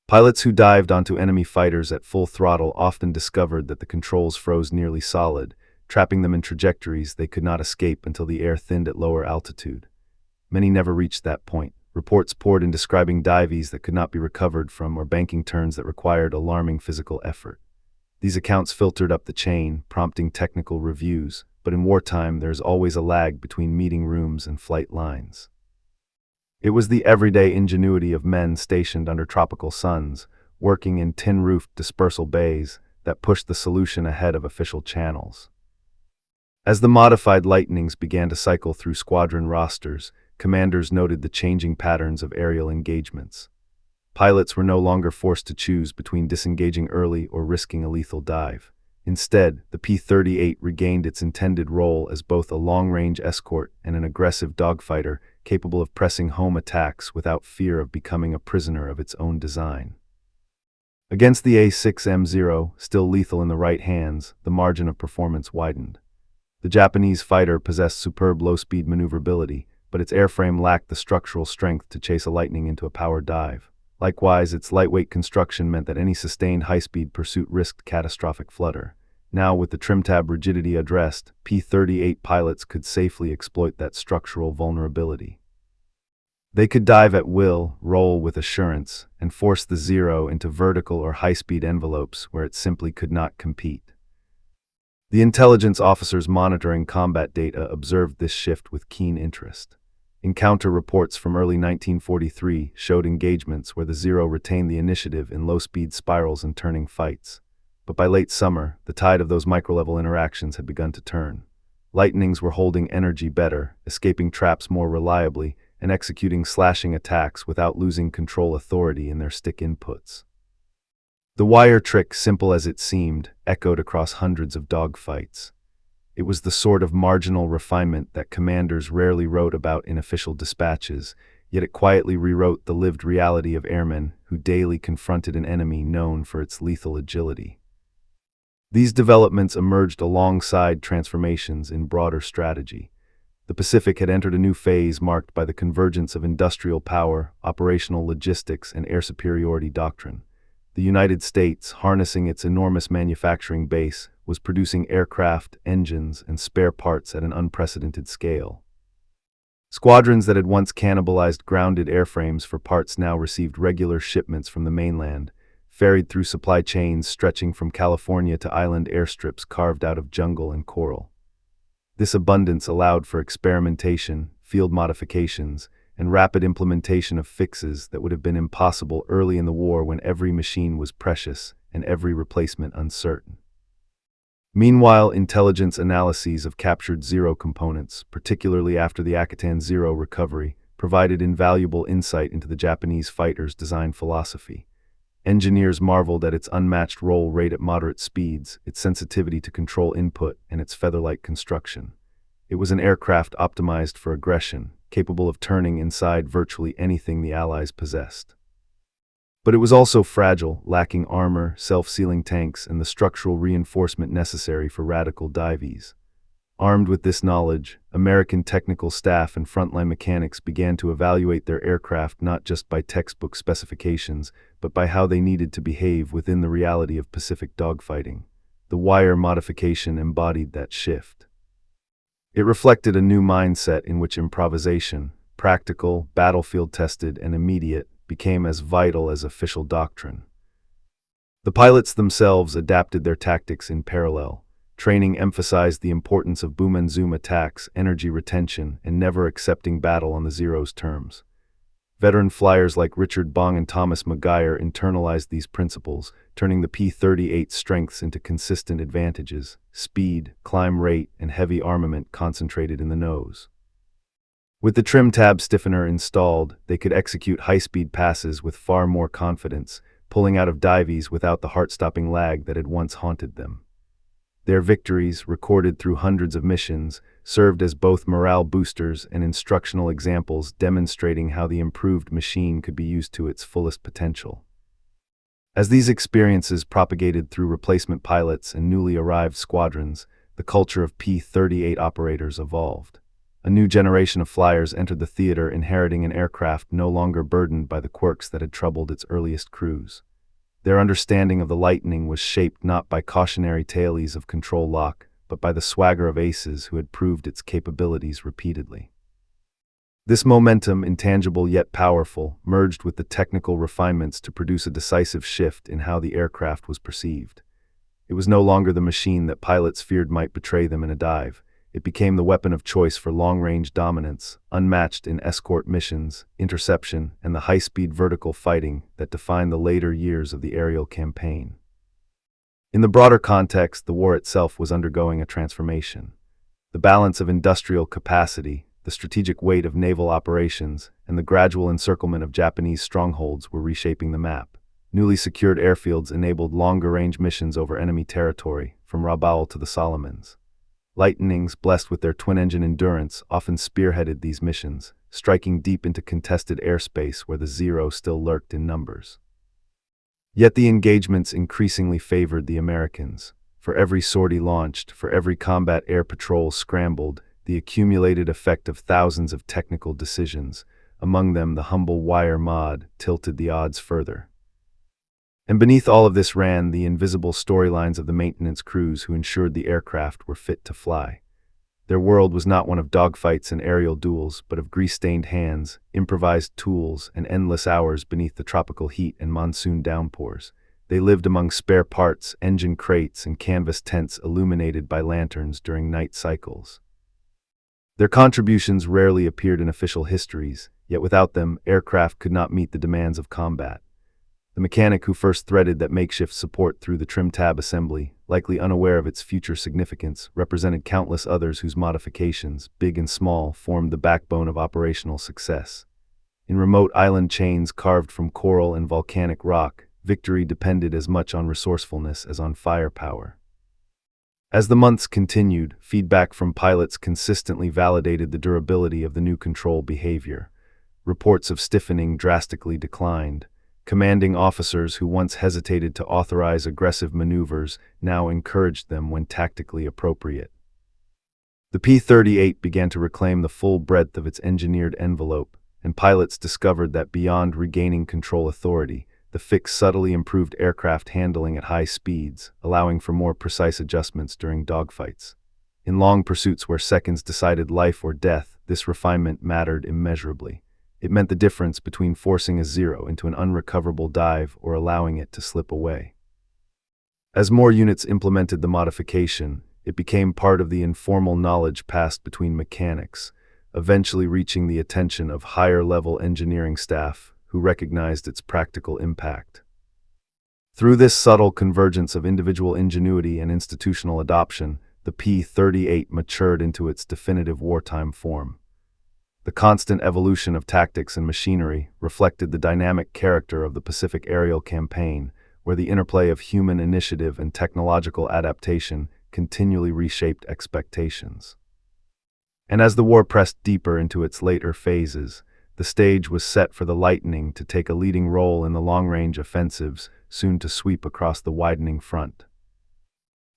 Pilots who dived onto enemy fighters at full throttle often discovered that the controls froze nearly solid, trapping them in trajectories they could not escape until the air thinned at lower altitude. Many never reached that point. Reports poured in describing dives that could not be recovered from or banking turns that required alarming physical effort. These accounts filtered up the chain, prompting technical reviews, but in wartime there is always a lag between meeting rooms and flight lines. It was the everyday ingenuity of men stationed under tropical suns, working in tin-roofed dispersal bays, that pushed the solution ahead of official channels. As the modified Lightnings began to cycle through squadron rosters, commanders noted the changing patterns of aerial engagements. Pilots were no longer forced to choose between disengaging early or risking a lethal dive. Instead, the P-38 regained its intended role as both a long-range escort and an aggressive dogfighter capable of pressing home attacks without fear of becoming a prisoner of its own design. Against the A-6M0, still lethal in the right hands, the margin of performance widened. The Japanese fighter possessed superb low-speed maneuverability, but its airframe lacked the structural strength to chase a Lightning into a power dive. Likewise, its lightweight construction meant that any sustained high-speed pursuit risked catastrophic flutter. Now, with the trim tab rigidity addressed, P-38 pilots could safely exploit that structural vulnerability. They could dive at will, roll with assurance, and force the Zero into vertical or high-speed envelopes where it simply could not compete. The intelligence officers monitoring combat data observed this shift with keen interest. Encounter reports from early 1943 showed engagements where the Zero retained the initiative in low-speed spirals and turning fights. But by late summer, the tide of those micro-level interactions had begun to turn. Lightnings were holding energy better, escaping traps more reliably, and executing slashing attacks without losing control authority in their stick inputs. The wire trick, simple as it seemed, echoed across hundreds of dogfights. It was the sort of marginal refinement that commanders rarely wrote about in official dispatches, yet it quietly rewrote the lived reality of airmen who daily confronted an enemy known for its lethal agility. These developments emerged alongside transformations in broader strategy. The Pacific had entered a new phase marked by the convergence of industrial power, operational logistics, and air superiority doctrine. The United States, harnessing its enormous manufacturing base, was producing aircraft, engines, and spare parts at an unprecedented scale. Squadrons that had once cannibalized grounded airframes for parts now received regular shipments from the mainland, ferried through supply chains stretching from California to island airstrips carved out of jungle and coral. This abundance allowed for experimentation, field modifications, and rapid implementation of fixes that would have been impossible early in the war when every machine was precious and every replacement uncertain. Meanwhile, intelligence analyses of captured Zero components, particularly after the Akitan Zero recovery, provided invaluable insight into the Japanese fighter's design philosophy. Engineers marveled at its unmatched roll rate at moderate speeds, its sensitivity to control input, and its feather-like construction. It was an aircraft optimized for aggression, capable of turning inside virtually anything the Allies possessed. But it was also fragile, lacking armor, self-sealing tanks, and the structural reinforcement necessary for radical dives. Armed with this knowledge, American technical staff and frontline mechanics began to evaluate their aircraft not just by textbook specifications, but by how they needed to behave within the reality of Pacific dogfighting. The wire modification embodied that shift. It reflected a new mindset in which improvisation, practical, battlefield-tested, and immediate, became as vital as official doctrine. The pilots themselves adapted their tactics in parallel. Training emphasized the importance of boom and zoom attacks, energy retention, and never accepting battle on the Zero's terms. Veteran flyers like Richard Bong and Thomas Maguire internalized these principles, turning the P-38's strengths into consistent advantages: speed, climb rate, and heavy armament concentrated in the nose. With the trim tab stiffener installed, they could execute high-speed passes with far more confidence, pulling out of dives without the heart-stopping lag that had once haunted them. Their victories, recorded through hundreds of missions, served as both morale boosters and instructional examples demonstrating how the improved machine could be used to its fullest potential. As these experiences propagated through replacement pilots and newly arrived squadrons, the culture of P-38 operators evolved. A new generation of flyers entered the theater, inheriting an aircraft no longer burdened by the quirks that had troubled its earliest crews. Their understanding of the Lightning was shaped not by cautionary tales of control lock, but by the swagger of aces who had proved its capabilities repeatedly. This momentum, intangible yet powerful, merged with the technical refinements to produce a decisive shift in how the aircraft was perceived. It was no longer the machine that pilots feared might betray them in a dive. It became the weapon of choice for long-range dominance, unmatched in escort missions, interception, and the high-speed vertical fighting that defined the later years of the aerial campaign. In the broader context, the war itself was undergoing a transformation. The balance of industrial capacity, the strategic weight of naval operations, and the gradual encirclement of Japanese strongholds were reshaping the map. Newly secured airfields enabled longer-range missions over enemy territory, from Rabaul to the Solomons. Lightnings, blessed with their twin-engine endurance, often spearheaded these missions, striking deep into contested airspace where the Zero still lurked in numbers. Yet the engagements increasingly favored the Americans. For every sortie launched, for every combat air patrol scrambled, the accumulated effect of thousands of technical decisions, among them the humble wire mod, tilted the odds further. And beneath all of this ran the invisible storylines of the maintenance crews who ensured the aircraft were fit to fly. Their world was not one of dogfights and aerial duels, but of grease-stained hands, improvised tools, and endless hours beneath the tropical heat and monsoon downpours. They lived among spare parts, engine crates, and canvas tents illuminated by lanterns during night cycles. Their contributions rarely appeared in official histories, yet without them, aircraft could not meet the demands of combat. The mechanic who first threaded that makeshift support through the trim tab assembly, likely unaware of its future significance, represented countless others whose modifications, big and small, formed the backbone of operational success. In remote island chains carved from coral and volcanic rock, victory depended as much on resourcefulness as on firepower. As the months continued, feedback from pilots consistently validated the durability of the new control behavior. Reports of stiffening drastically declined. Commanding officers who once hesitated to authorize aggressive maneuvers now encouraged them when tactically appropriate. The P-38 began to reclaim the full breadth of its engineered envelope, and pilots discovered that beyond regaining control authority, the Flix subtly improved aircraft handling at high speeds, allowing for more precise adjustments during dogfights. In long pursuits where seconds decided life or death, this refinement mattered immeasurably. It meant the difference between forcing a Zero into an unrecoverable dive or allowing it to slip away. As more units implemented the modification, it became part of the informal knowledge passed between mechanics, eventually reaching the attention of higher-level engineering staff who recognized its practical impact. Through this subtle convergence of individual ingenuity and institutional adoption, the P-38 matured into its definitive wartime form. The constant evolution of tactics and machinery reflected the dynamic character of the Pacific aerial campaign, where the interplay of human initiative and technological adaptation continually reshaped expectations. And as the war pressed deeper into its later phases, the stage was set for the Lightning to take a leading role in the long-range offensives soon to sweep across the widening front.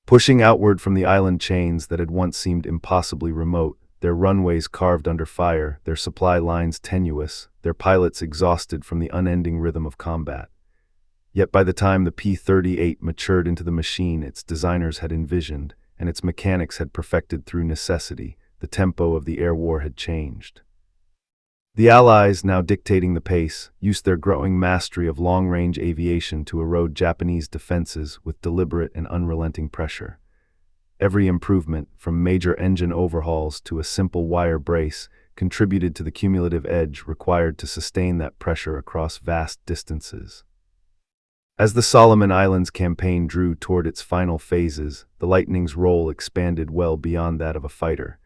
Pushing outward from the island chains that had once seemed impossibly remote, their runways carved under fire, their supply lines tenuous, their pilots exhausted from the unending rhythm of combat. Yet by the time the P-38 matured into the machine its designers had envisioned, and its mechanics had perfected through necessity, the tempo of the air war had changed. The Allies, now dictating the pace, used their growing mastery of long-range aviation to erode Japanese defenses with deliberate and unrelenting pressure. Every improvement, from major engine overhauls to a simple wire brace, contributed to the cumulative edge required to sustain that pressure across vast distances. As the Solomon Islands campaign drew toward its final phases, the Lightning's role expanded well beyond that of a fighter.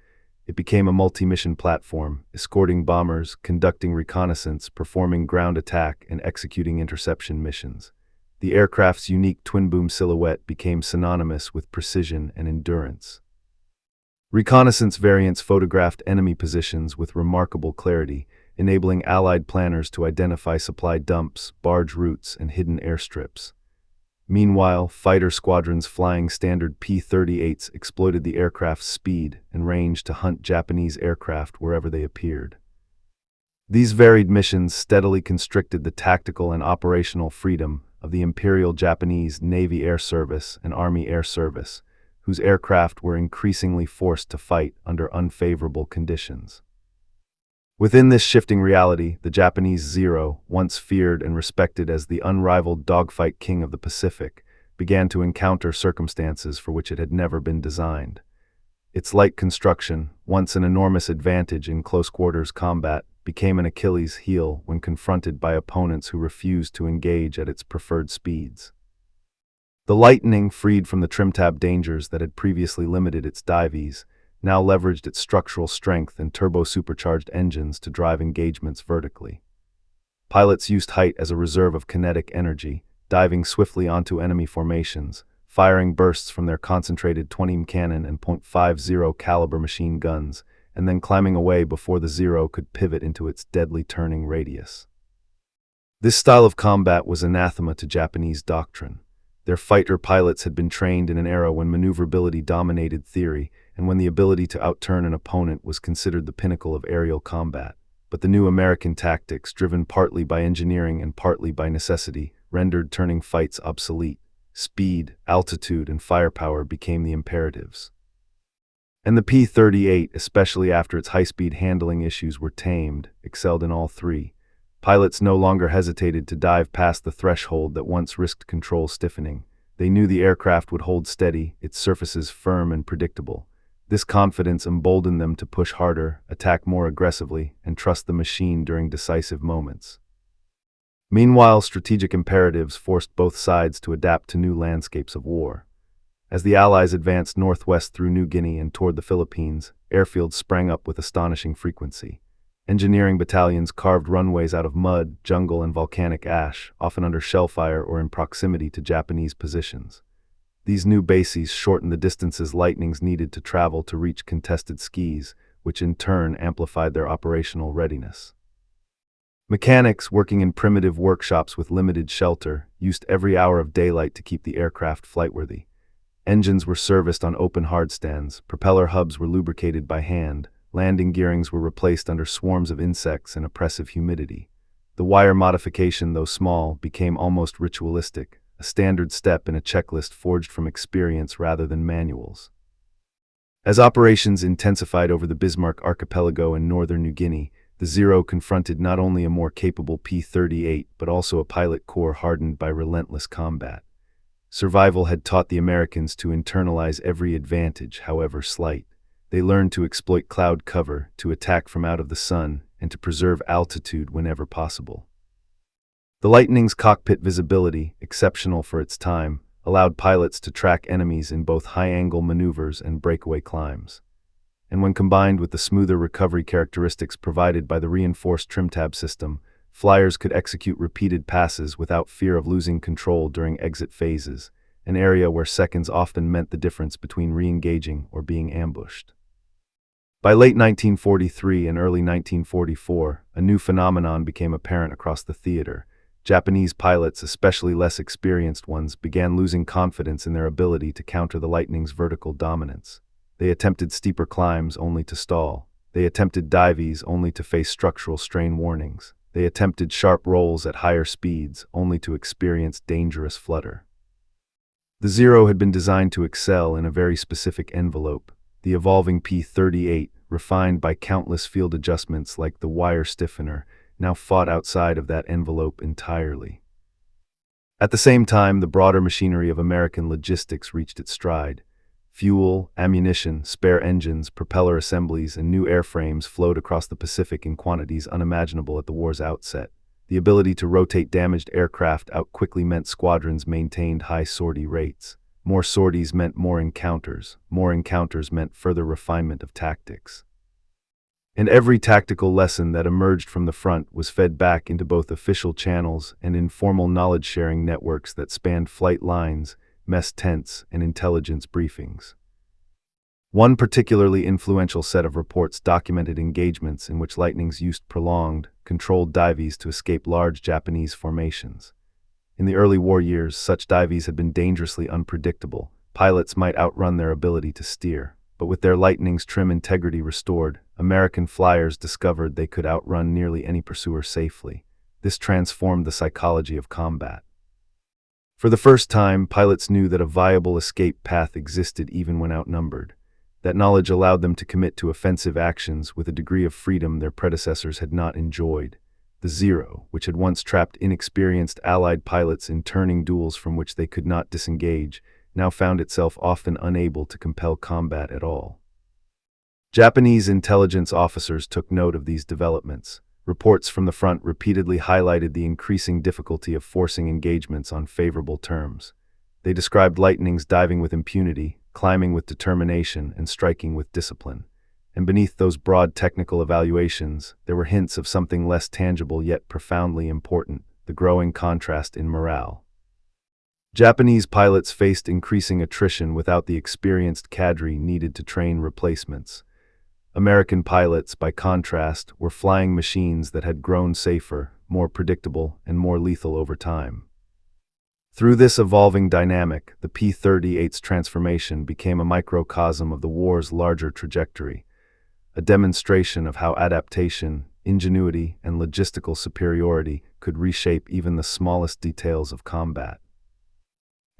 It became a multi-mission platform, escorting bombers, conducting reconnaissance, performing ground attack, and executing interception missions. the aircraft's unique twin-boom silhouette became synonymous with precision and endurance. Reconnaissance variants photographed enemy positions with remarkable clarity, enabling Allied planners to identify supply dumps, barge routes, and hidden airstrips. Meanwhile, fighter squadrons flying standard P-38s exploited the aircraft's speed and range to hunt Japanese aircraft wherever they appeared. These varied missions steadily constricted the tactical and operational freedom of the Imperial Japanese Navy Air Service and Army Air Service, whose aircraft were increasingly forced to fight under unfavorable conditions. Within this shifting reality, the Japanese Zero, once feared and respected as the unrivaled dogfight king of the Pacific, began to encounter circumstances for which it had never been designed. Its light construction, once an enormous advantage in close-quarters combat, became an Achilles heel when confronted by opponents who refused to engage at its preferred speeds. The Lightning, freed from the trim-tab dangers that had previously limited its dive ease, now leveraged its structural strength and turbo-supercharged engines to drive engagements vertically. Pilots used height as a reserve of kinetic energy, diving swiftly onto enemy formations, firing bursts from their concentrated 20 cannon and .50 caliber machine guns, and then climbing away before the Zero could pivot into its deadly turning radius. This style of combat was anathema to Japanese doctrine. Their fighter pilots had been trained in an era when maneuverability dominated theory, and when the ability to outturn an opponent was considered the pinnacle of aerial combat. But the new American tactics, driven partly by engineering and partly by necessity, rendered turning fights obsolete. Speed, altitude, and firepower became the imperatives. And the P-38, especially after its high-speed handling issues were tamed, excelled in all three. Pilots no longer hesitated to dive past the threshold that once risked control stiffening. They knew the aircraft would hold steady, its surfaces firm and predictable. This confidence emboldened them to push harder, attack more aggressively, and trust the machine during decisive moments. Meanwhile, strategic imperatives forced both sides to adapt to new landscapes of war. As the Allies advanced northwest through New Guinea and toward the Philippines, airfields sprang up with astonishing frequency. Engineering battalions carved runways out of mud, jungle, and volcanic ash, often under shellfire or in proximity to Japanese positions. These new bases shortened the distances Lightnings needed to travel to reach contested skis, which in turn amplified their operational readiness. Mechanics, working in primitive workshops with limited shelter, used every hour of daylight to keep the aircraft flightworthy. Engines were serviced on open hardstands, propeller hubs were lubricated by hand, landing gearings were replaced under swarms of insects and oppressive humidity. The wire modification, though small, became almost ritualistic, a standard step in a checklist forged from experience rather than manuals. As operations intensified over the Bismarck Archipelago and northern New Guinea, the Zero confronted not only a more capable P-38 but also a pilot corps hardened by relentless combat. Survival had taught the Americans to internalize every advantage, however slight. They learned to exploit cloud cover, to attack from out of the sun, and to preserve altitude whenever possible. The Lightning's cockpit visibility, exceptional for its time, allowed pilots to track enemies in both high-angle maneuvers and breakaway climbs. And when combined with the smoother recovery characteristics provided by the reinforced trim-tab system, flyers could execute repeated passes without fear of losing control during exit phases, an area where seconds often meant the difference between re-engaging or being ambushed. By late 1943 and early 1944, a new phenomenon became apparent across the theater. Japanese pilots, especially less experienced ones, began losing confidence in their ability to counter the Lightning's vertical dominance. They attempted steeper climbs only to stall. They attempted dives only to face structural strain warnings. They attempted sharp rolls at higher speeds only to experience dangerous flutter. The Zero had been designed to excel in a very specific envelope. The evolving P-38, refined by countless field adjustments like the wire stiffener, now fought outside of that envelope entirely. At the same time, the broader machinery of American logistics reached its stride. Fuel, ammunition, spare engines, propeller assemblies, and new airframes flowed across the Pacific in quantities unimaginable at the war's outset. The ability to rotate damaged aircraft out quickly meant squadrons maintained high sortie rates. More sorties meant more encounters meant further refinement of tactics. And every tactical lesson that emerged from the front was fed back into both official channels and informal knowledge-sharing networks that spanned flight lines, mess tents, and intelligence briefings. One particularly influential set of reports documented engagements in which Lightnings used prolonged, controlled dives to escape large Japanese formations. In the early war years, such dives had been dangerously unpredictable. Pilots might outrun their ability to steer. But with their Lightning's trim integrity restored, American flyers discovered they could outrun nearly any pursuer safely. This transformed the psychology of combat. For the first time, pilots knew that a viable escape path existed even when outnumbered. That knowledge allowed them to commit to offensive actions with a degree of freedom their predecessors had not enjoyed. The Zero, which had once trapped inexperienced Allied pilots in turning duels from which they could not disengage, now found itself often unable to compel combat at all. Japanese intelligence officers took note of these developments. Reports from the front repeatedly highlighted the increasing difficulty of forcing engagements on favorable terms. They described Lightnings diving with impunity, climbing with determination, and striking with discipline. And beneath those broad technical evaluations, there were hints of something less tangible yet profoundly important: the growing contrast in morale. Japanese pilots faced increasing attrition without the experienced cadre needed to train replacements. American pilots, by contrast, were flying machines that had grown safer, more predictable, and more lethal over time. Through this evolving dynamic, the P-38's transformation became a microcosm of the war's larger trajectory, a demonstration of how adaptation, ingenuity, and logistical superiority could reshape even the smallest details of combat.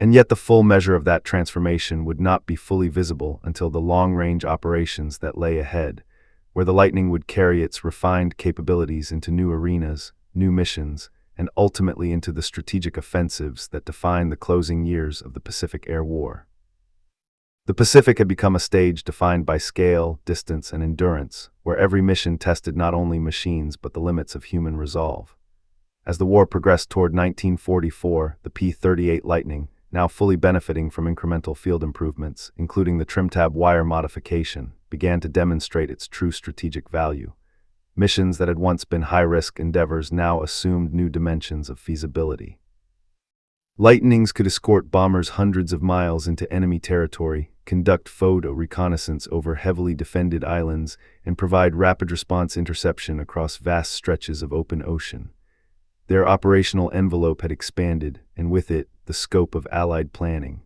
And yet the full measure of that transformation would not be fully visible until the long-range operations that lay ahead, where the Lightning would carry its refined capabilities into new arenas, new missions, and ultimately into the strategic offensives that defined the closing years of the Pacific Air War. The Pacific had become a stage defined by scale, distance, and endurance, where every mission tested not only machines but the limits of human resolve. As the war progressed toward 1944, the P-38 Lightning, now fully benefiting from incremental field improvements, including the trim-tab wire modification, began to demonstrate its true strategic value. Missions that had once been high-risk endeavors now assumed new dimensions of feasibility. Lightnings could escort bombers hundreds of miles into enemy territory, conduct photo reconnaissance over heavily defended islands, and provide rapid response interception across vast stretches of open ocean. Their operational envelope had expanded, and with it, the scope of Allied planning.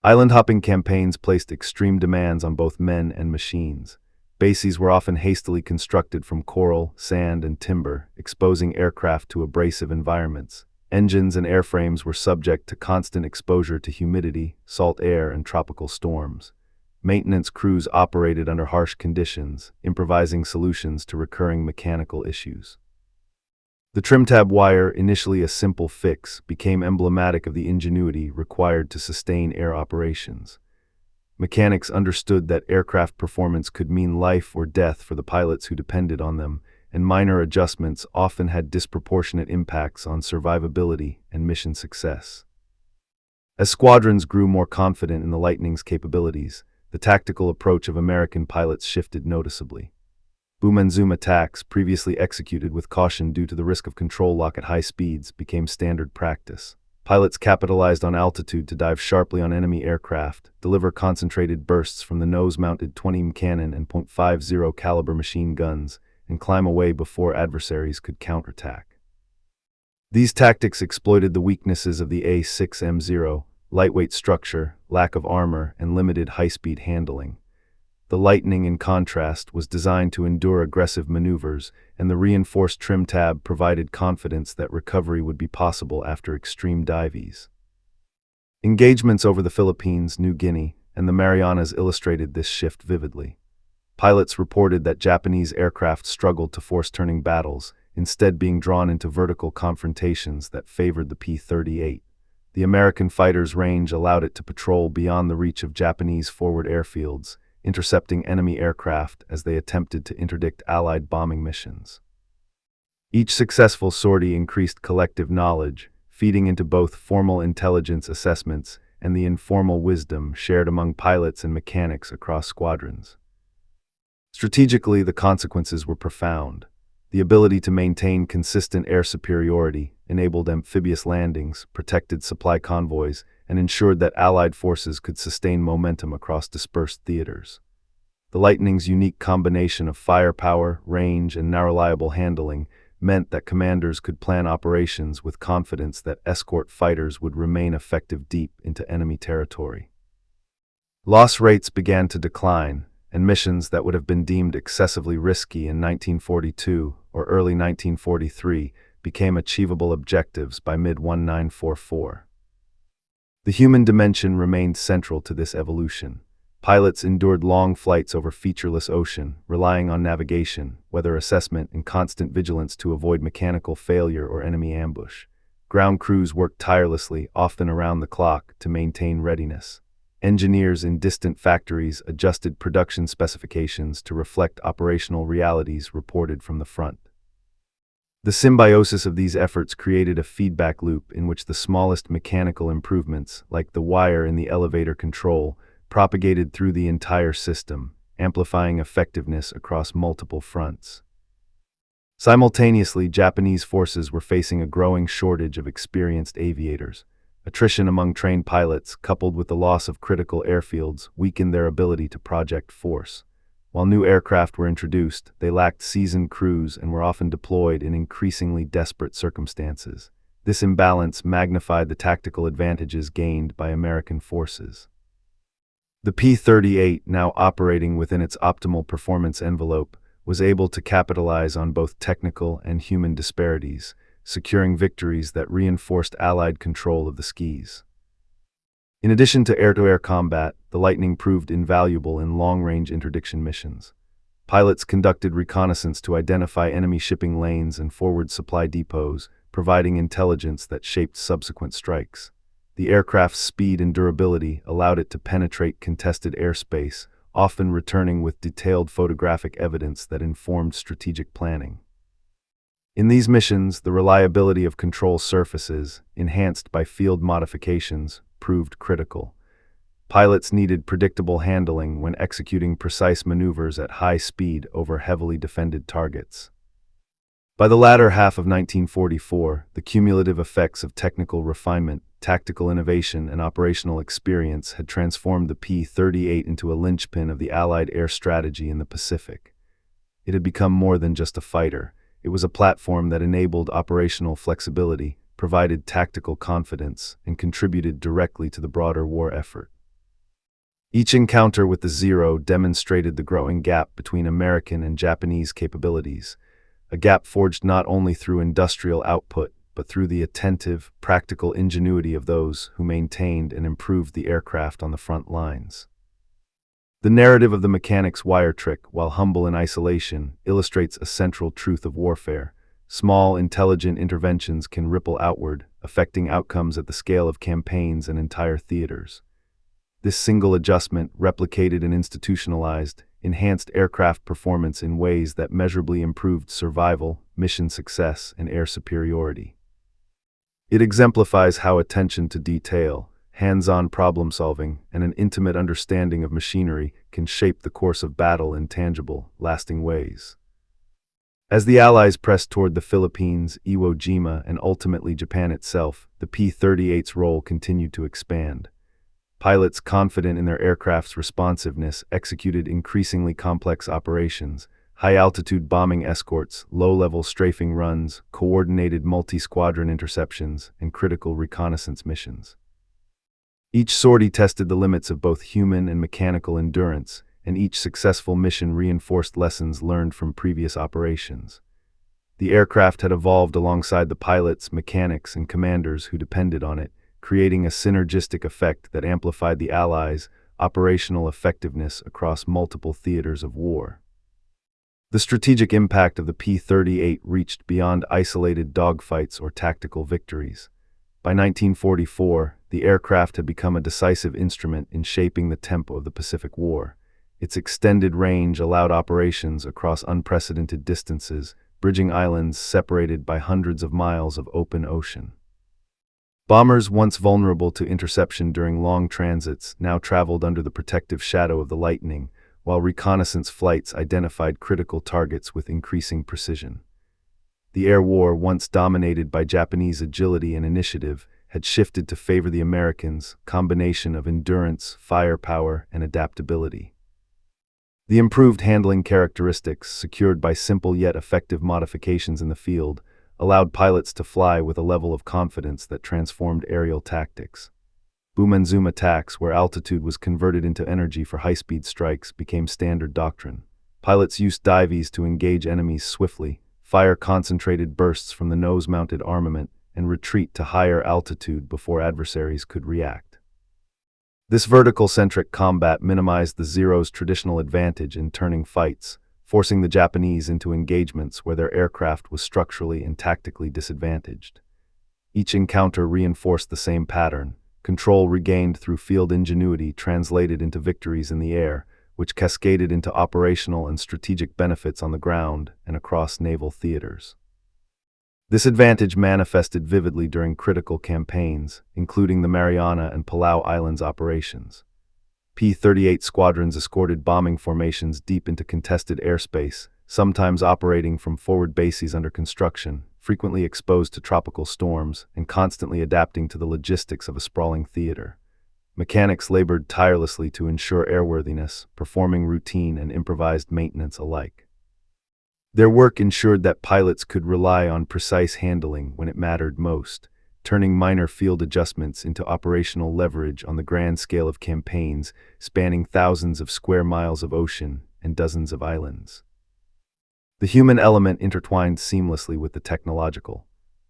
Island-hopping campaigns placed extreme demands on both men and machines. Bases were often hastily constructed from coral, sand, and timber, exposing aircraft to abrasive environments. Engines and airframes were subject to constant exposure to humidity, salt air, and tropical storms. Maintenance crews operated under harsh conditions, improvising solutions to recurring mechanical issues. The trim-tab wire, initially a simple fix, became emblematic of the ingenuity required to sustain air operations. Mechanics understood that aircraft performance could mean life or death for the pilots who depended on them, and minor adjustments often had disproportionate impacts on survivability and mission success. As squadrons grew more confident in the Lightning's capabilities, the tactical approach of American pilots shifted noticeably. Boom and zoom attacks, previously executed with caution due to the risk of control lock at high speeds, became standard practice. Pilots capitalized on altitude to dive sharply on enemy aircraft, deliver concentrated bursts from the nose-mounted 20 cannon and .50 caliber machine guns, and climb away before adversaries could counterattack. These tactics exploited the weaknesses of the A6M0, lightweight structure, lack of armor, and limited high-speed handling. The Lightning, in contrast, was designed to endure aggressive maneuvers, and the reinforced trim tab provided confidence that recovery would be possible after extreme dives. Engagements over the Philippines, New Guinea, and the Marianas illustrated this shift vividly. Pilots reported that Japanese aircraft struggled to force turning battles, instead being drawn into vertical confrontations that favored the P-38. The American fighter's range allowed it to patrol beyond the reach of Japanese forward airfields, intercepting enemy aircraft as they attempted to interdict Allied bombing missions. Each successful sortie increased collective knowledge, feeding into both formal intelligence assessments and the informal wisdom shared among pilots and mechanics across squadrons. Strategically, the consequences were profound. The ability to maintain consistent air superiority enabled amphibious landings, protected supply convoys, and ensured that Allied forces could sustain momentum across dispersed theaters. The Lightning's unique combination of firepower, range, and reliable handling meant that commanders could plan operations with confidence that escort fighters would remain effective deep into enemy territory. Loss rates began to decline, and missions that would have been deemed excessively risky in 1942 or early 1943 became achievable objectives by mid-1944. The human dimension remained central to this evolution. Pilots endured long flights over featureless ocean, relying on navigation, weather assessment, and constant vigilance to avoid mechanical failure or enemy ambush. Ground crews worked tirelessly, often around the clock, to maintain readiness. Engineers in distant factories adjusted production specifications to reflect operational realities reported from the front. The symbiosis of these efforts created a feedback loop in which the smallest mechanical improvements, like the wire in the elevator control, propagated through the entire system, amplifying effectiveness across multiple fronts. Simultaneously, Japanese forces were facing a growing shortage of experienced aviators. Attrition among trained pilots, coupled with the loss of critical airfields, weakened their ability to project force. While new aircraft were introduced, they lacked seasoned crews and were often deployed in increasingly desperate circumstances. This imbalance magnified the tactical advantages gained by American forces. The P-38, now operating within its optimal performance envelope, was able to capitalize on both technical and human disparities, securing victories that reinforced Allied control of the skies. In addition to air-to-air combat, the Lightning proved invaluable in long-range interdiction missions. Pilots conducted reconnaissance to identify enemy shipping lanes and forward supply depots, providing intelligence that shaped subsequent strikes. The aircraft's speed and durability allowed it to penetrate contested airspace, often returning with detailed photographic evidence that informed strategic planning. In these missions, the reliability of control surfaces, enhanced by field modifications, proved critical. Pilots needed predictable handling when executing precise maneuvers at high speed over heavily defended targets. By the latter half of 1944, the cumulative effects of technical refinement, tactical innovation, and operational experience had transformed the P-38 into a linchpin of the Allied air strategy in the Pacific. It had become more than just a fighter. It was a platform that enabled operational flexibility, provided tactical confidence, and contributed directly to the broader war effort. Each encounter with the Zero demonstrated the growing gap between American and Japanese capabilities, a gap forged not only through industrial output, but through the attentive, practical ingenuity of those who maintained and improved the aircraft on the front lines. The narrative of the mechanic's wire trick, while humble in isolation, illustrates a central truth of warfare. Small, intelligent interventions can ripple outward, affecting outcomes at the scale of campaigns and entire theaters. This single adjustment, replicated and institutionalized, enhanced aircraft performance in ways that measurably improved survival, mission success, and air superiority. It exemplifies how attention to detail, hands-on problem-solving, and an intimate understanding of machinery can shape the course of battle in tangible, lasting ways. As the Allies pressed toward the Philippines, Iwo Jima, and ultimately Japan itself, the P-38's role continued to expand. Pilots confident in their aircraft's responsiveness executed increasingly complex operations, high-altitude bombing escorts, low-level strafing runs, coordinated multi-squadron interceptions, and critical reconnaissance missions. Each sortie tested the limits of both human and mechanical endurance, and each successful mission reinforced lessons learned from previous operations. The aircraft had evolved alongside the pilots, mechanics, and commanders who depended on it, creating a synergistic effect that amplified the Allies' operational effectiveness across multiple theaters of war. The strategic impact of the P-38 reached beyond isolated dogfights or tactical victories. By 1944, the aircraft had become a decisive instrument in shaping the tempo of the Pacific War. Its extended range allowed operations across unprecedented distances, bridging islands separated by hundreds of miles of open ocean. Bombers once vulnerable to interception during long transits now traveled under the protective shadow of the Lightning, while reconnaissance flights identified critical targets with increasing precision. The air war, once dominated by Japanese agility and initiative, had shifted to favor the Americans' combination of endurance, firepower, and adaptability. The improved handling characteristics, secured by simple yet effective modifications in the field, allowed pilots to fly with a level of confidence that transformed aerial tactics. Boom and zoom attacks, where altitude was converted into energy for high-speed strikes, became standard doctrine. Pilots used dives to engage enemies swiftly, fire concentrated bursts from the nose-mounted armament, and retreat to higher altitude before adversaries could react. This vertical-centric combat minimized the Zero's traditional advantage in turning fights, forcing the Japanese into engagements where their aircraft was structurally and tactically disadvantaged. Each encounter reinforced the same pattern. Control regained through field ingenuity translated into victories in the air, which cascaded into operational and strategic benefits on the ground and across naval theaters. This advantage manifested vividly during critical campaigns, including the Mariana and Palau Islands operations. P-38 squadrons escorted bombing formations deep into contested airspace, sometimes operating from forward bases under construction, frequently exposed to tropical storms, and constantly adapting to the logistics of a sprawling theater. Mechanics labored tirelessly to ensure airworthiness, performing routine and improvised maintenance alike. Their work ensured that pilots could rely on precise handling when it mattered most, turning minor field adjustments into operational leverage on the grand scale of campaigns spanning thousands of square miles of ocean and dozens of islands. The human element intertwined seamlessly with the technological.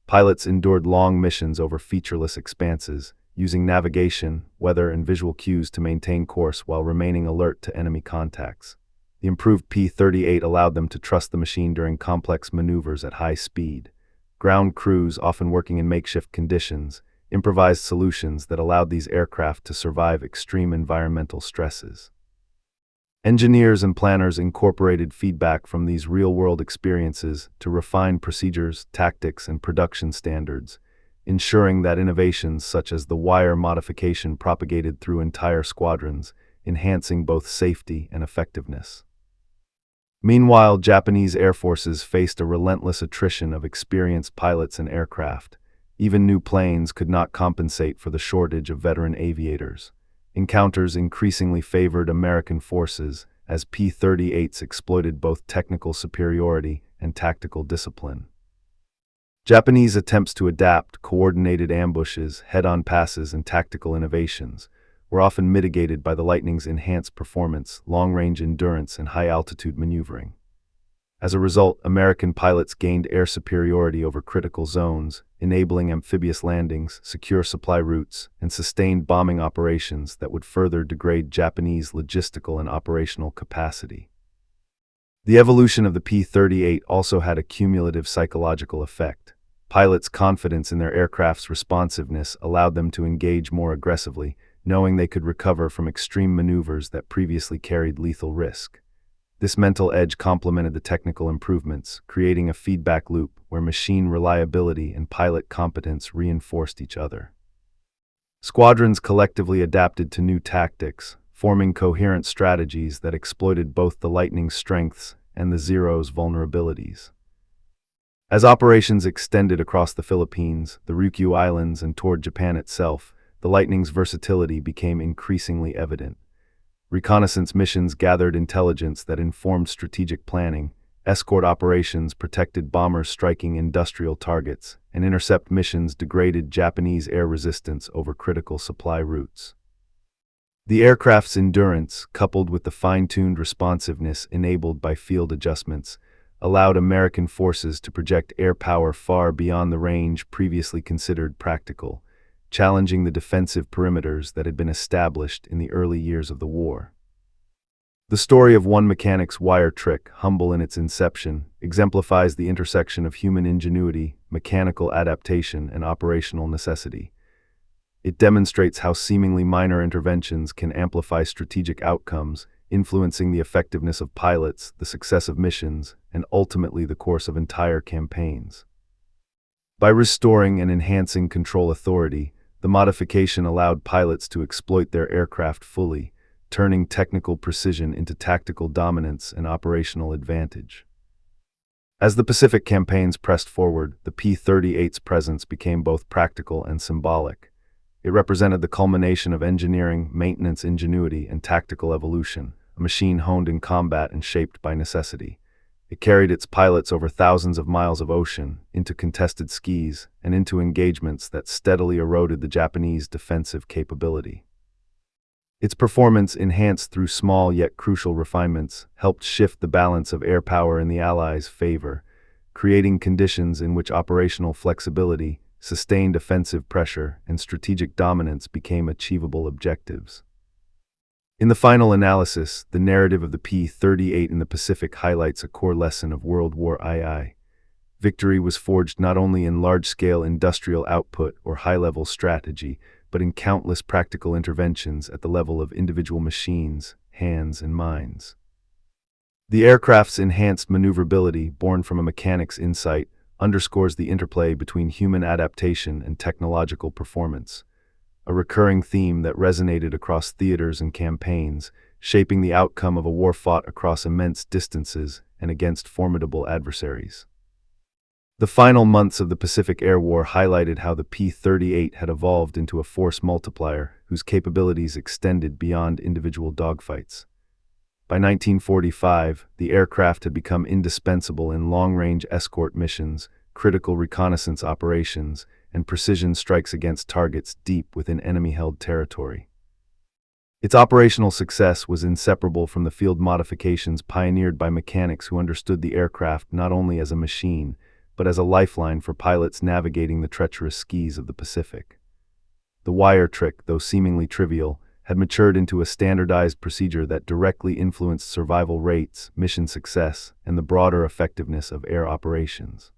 Pilots endured long missions over featureless expanses, using navigation, weather, and visual cues to maintain course while remaining alert to enemy contacts. The improved P-38 allowed them to trust the machine during complex maneuvers at high speed. Ground crews, often working in makeshift conditions, improvised solutions that allowed these aircraft to survive extreme environmental stresses. Engineers and planners incorporated feedback from these real-world experiences to refine procedures, tactics, and production standards, ensuring that innovations such as the wire modification propagated through entire squadrons, enhancing both safety and effectiveness. Meanwhile, Japanese air forces faced a relentless attrition of experienced pilots and aircraft. Even new planes could not compensate for the shortage of veteran aviators. Encounters increasingly favored American forces as P-38s exploited both technical superiority and tactical discipline. Japanese attempts to adapt, coordinated ambushes, head-on passes, and tactical innovations were often mitigated by the Lightning's enhanced performance, long-range endurance, and high-altitude maneuvering. As a result, American pilots gained air superiority over critical zones, enabling amphibious landings, secure supply routes, and sustained bombing operations that would further degrade Japanese logistical and operational capacity. The evolution of the P-38 also had a cumulative psychological effect. Pilots' confidence in their aircraft's responsiveness allowed them to engage more aggressively, knowing they could recover from extreme maneuvers that previously carried lethal risk. This mental edge complemented the technical improvements, creating a feedback loop where machine reliability and pilot competence reinforced each other. Squadrons collectively adapted to new tactics, forming coherent strategies that exploited both the Lightning's strengths and the Zero's vulnerabilities. As operations extended across the Philippines, the Ryukyu Islands, and toward Japan itself, the Lightning's versatility became increasingly evident. Reconnaissance missions gathered intelligence that informed strategic planning, escort operations protected bombers striking industrial targets, and intercept missions degraded Japanese air resistance over critical supply routes. The aircraft's endurance, coupled with the fine-tuned responsiveness enabled by field adjustments, allowed American forces to project air power far beyond the range previously considered practical, challenging the defensive perimeters that had been established in the early years of the war. The story of one mechanic's wire trick, humble in its inception, exemplifies the intersection of human ingenuity, mechanical adaptation, and operational necessity. It demonstrates how seemingly minor interventions can amplify strategic outcomes, influencing the effectiveness of pilots, the success of missions, and ultimately the course of entire campaigns. By restoring and enhancing control authority, the modification allowed pilots to exploit their aircraft fully, turning technical precision into tactical dominance and operational advantage. As the Pacific campaigns pressed forward, the P-38's presence became both practical and symbolic. It represented the culmination of engineering, maintenance ingenuity, and tactical evolution, a machine honed in combat and shaped by necessity. It carried its pilots over thousands of miles of ocean, into contested seas, and into engagements that steadily eroded the Japanese defensive capability. Its performance, enhanced through small yet crucial refinements, helped shift the balance of air power in the Allies' favor, creating conditions in which operational flexibility, sustained offensive pressure, and strategic dominance became achievable objectives. In the final analysis, the narrative of the P-38 in the Pacific highlights a core lesson of World War II. Victory was forged not only in large-scale industrial output or high-level strategy, but in countless practical interventions at the level of individual machines, hands, and minds. The aircraft's enhanced maneuverability, born from a mechanic's insight, underscores the interplay between human adaptation and technological performance, a recurring theme that resonated across theaters and campaigns, shaping the outcome of a war fought across immense distances and against formidable adversaries. The final months of the Pacific Air War highlighted how the P-38 had evolved into a force multiplier whose capabilities extended beyond individual dogfights. By 1945, the aircraft had become indispensable in long-range escort missions, critical reconnaissance operations, and precision strikes against targets deep within enemy-held territory. Its operational success was inseparable from the field modifications pioneered by mechanics who understood the aircraft not only as a machine, but as a lifeline for pilots navigating the treacherous seas of the Pacific. The wire trick, though seemingly trivial, had matured into a standardized procedure that directly influenced survival rates, mission success, and the broader effectiveness of air operations.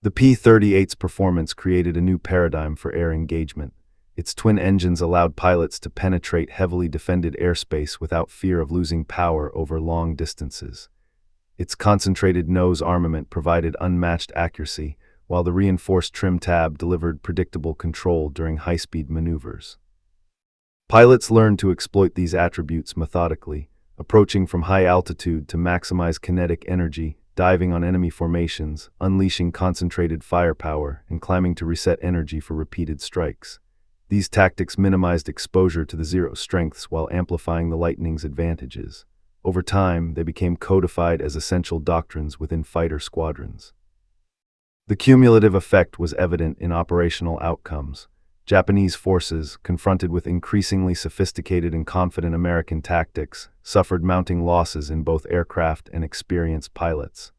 The P-38's performance created a new paradigm for air engagement. Its twin engines allowed pilots to penetrate heavily defended airspace without fear of losing power over long distances. Its concentrated nose armament provided unmatched accuracy, while the reinforced trim tab delivered predictable control during high-speed maneuvers. Pilots learned to exploit these attributes methodically, approaching from high altitude to maximize kinetic energy, diving on enemy formations, unleashing concentrated firepower, and climbing to reset energy for repeated strikes. These tactics minimized exposure to the Zero strengths while amplifying the Lightning's advantages. Over time, they became codified as essential doctrines within fighter squadrons. The cumulative effect was evident in operational outcomes. Japanese forces, confronted with increasingly sophisticated and confident American tactics, suffered mounting losses in both aircraft and experienced pilots.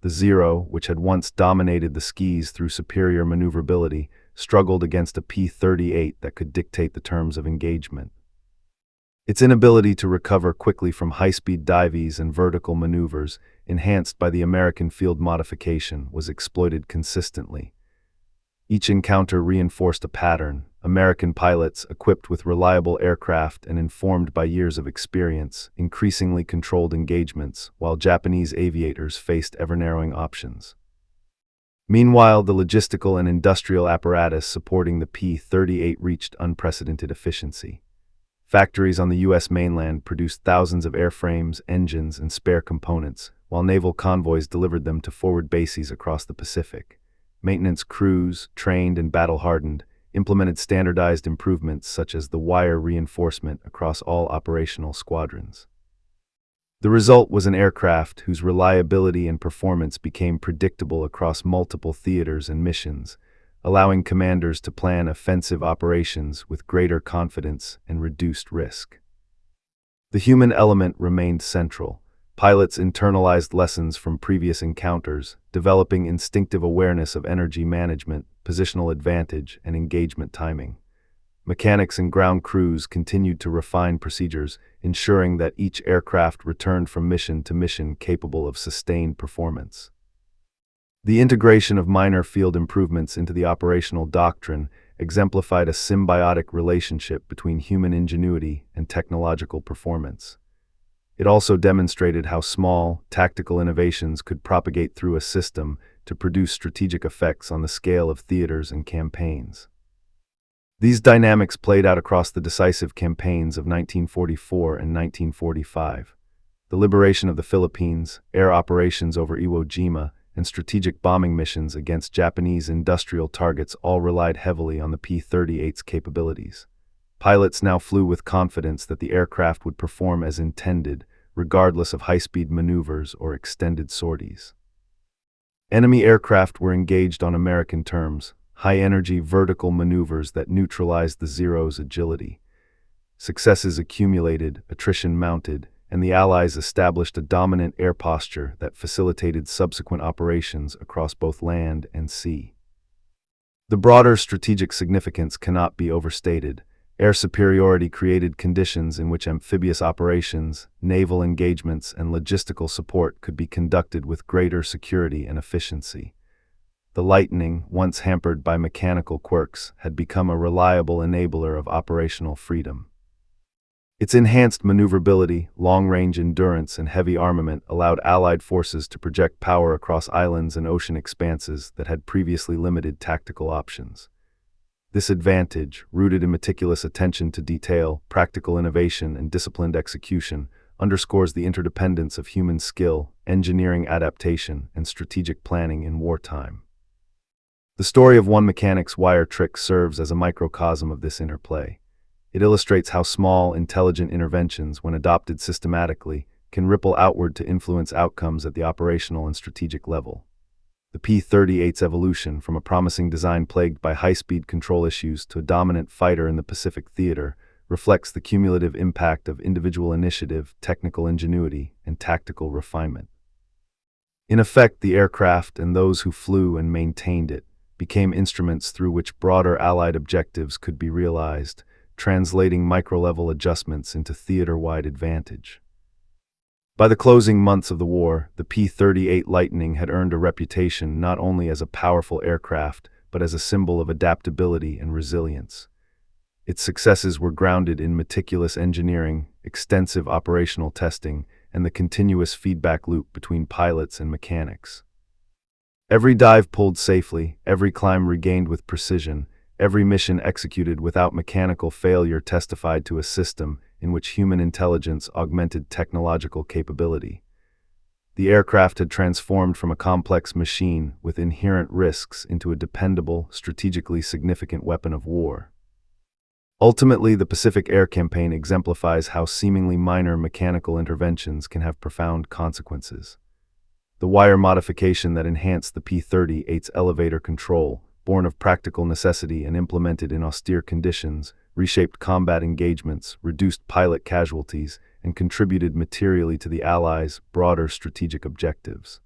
The Zero, which had once dominated the skies through superior maneuverability, struggled against a P-38 that could dictate the terms of engagement. Its inability to recover quickly from high-speed dives and vertical maneuvers, enhanced by the American field modification, was exploited consistently. Each encounter reinforced a pattern. American pilots, equipped with reliable aircraft and informed by years of experience, increasingly controlled engagements, while Japanese aviators faced ever-narrowing options. Meanwhile, the logistical and industrial apparatus supporting the P-38 reached unprecedented efficiency. Factories on the U.S. mainland produced thousands of airframes, engines, and spare components, while naval convoys delivered them to forward bases across the Pacific. Maintenance crews, trained and battle-hardened, implemented standardized improvements such as the wire reinforcement across all operational squadrons. The result was an aircraft whose reliability and performance became predictable across multiple theaters and missions, allowing commanders to plan offensive operations with greater confidence and reduced risk. The human element remained central. Pilots internalized lessons from previous encounters, developing instinctive awareness of energy management, positional advantage, and engagement timing. Mechanics and ground crews continued to refine procedures, ensuring that each aircraft returned from mission to mission capable of sustained performance. The integration of minor field improvements into the operational doctrine exemplified a symbiotic relationship between human ingenuity and technological performance. It also demonstrated how small, tactical innovations could propagate through a system to produce strategic effects on the scale of theaters and campaigns. These dynamics played out across the decisive campaigns of 1944 and 1945. The liberation of the Philippines, air operations over Iwo Jima, and strategic bombing missions against Japanese industrial targets all relied heavily on the P-38's capabilities. Pilots now flew with confidence that the aircraft would perform as intended, regardless of high-speed maneuvers or extended sorties. Enemy aircraft were engaged on American terms, high-energy vertical maneuvers that neutralized the Zero's agility. Successes accumulated, attrition mounted, and the Allies established a dominant air posture that facilitated subsequent operations across both land and sea. The broader strategic significance cannot be overstated. Air superiority created conditions in which amphibious operations, naval engagements, and logistical support could be conducted with greater security and efficiency. The Lightning, once hampered by mechanical quirks, had become a reliable enabler of operational freedom. Its enhanced maneuverability, long-range endurance, and heavy armament allowed Allied forces to project power across islands and ocean expanses that had previously limited tactical options. This advantage, rooted in meticulous attention to detail, practical innovation, and disciplined execution, underscores the interdependence of human skill, engineering adaptation, and strategic planning in wartime. The story of one mechanic's wire trick serves as a microcosm of this interplay. It illustrates how small, intelligent interventions, when adopted systematically, can ripple outward to influence outcomes at the operational and strategic level. The P-38's evolution from a promising design plagued by high-speed control issues to a dominant fighter in the Pacific theater reflects the cumulative impact of individual initiative, technical ingenuity, and tactical refinement. In effect, the aircraft and those who flew and maintained it became instruments through which broader Allied objectives could be realized, translating micro-level adjustments into theater-wide advantage. By the closing months of the war, the P-38 Lightning had earned a reputation not only as a powerful aircraft, but as a symbol of adaptability and resilience. Its successes were grounded in meticulous engineering, extensive operational testing, and the continuous feedback loop between pilots and mechanics. Every dive pulled safely, every climb regained with precision, every mission executed without mechanical failure testified to a system in which human intelligence augmented technological capability. The aircraft had transformed from a complex machine with inherent risks into a dependable, strategically significant weapon of war. Ultimately, the Pacific Air Campaign exemplifies how seemingly minor mechanical interventions can have profound consequences. The wire modification that enhanced the P-38's elevator control, born of practical necessity and implemented in austere conditions, reshaped combat engagements, reduced pilot casualties, and contributed materially to the Allies' broader strategic objectives.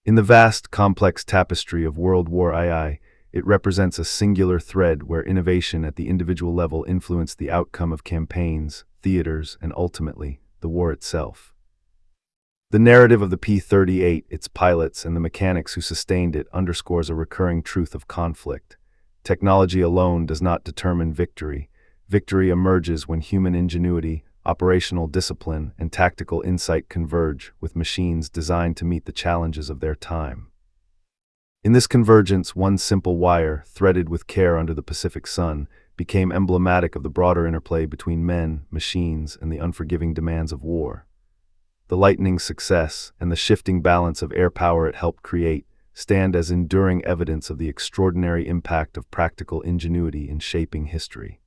In the vast, complex tapestry of World War II, it represents a singular thread where innovation at the individual level influenced the outcome of campaigns, theaters, and ultimately, the war itself. The narrative of the P-38, its pilots, and the mechanics who sustained it underscores a recurring truth of conflict. Technology alone does not determine victory. Victory emerges when human ingenuity, operational discipline, and tactical insight converge with machines designed to meet the challenges of their time. In this convergence, one simple wire, threaded with care under the Pacific sun, became emblematic of the broader interplay between men, machines, and the unforgiving demands of war. The Lightning's success, and the shifting balance of air power it helped create, stand as enduring evidence of the extraordinary impact of practical ingenuity in shaping history.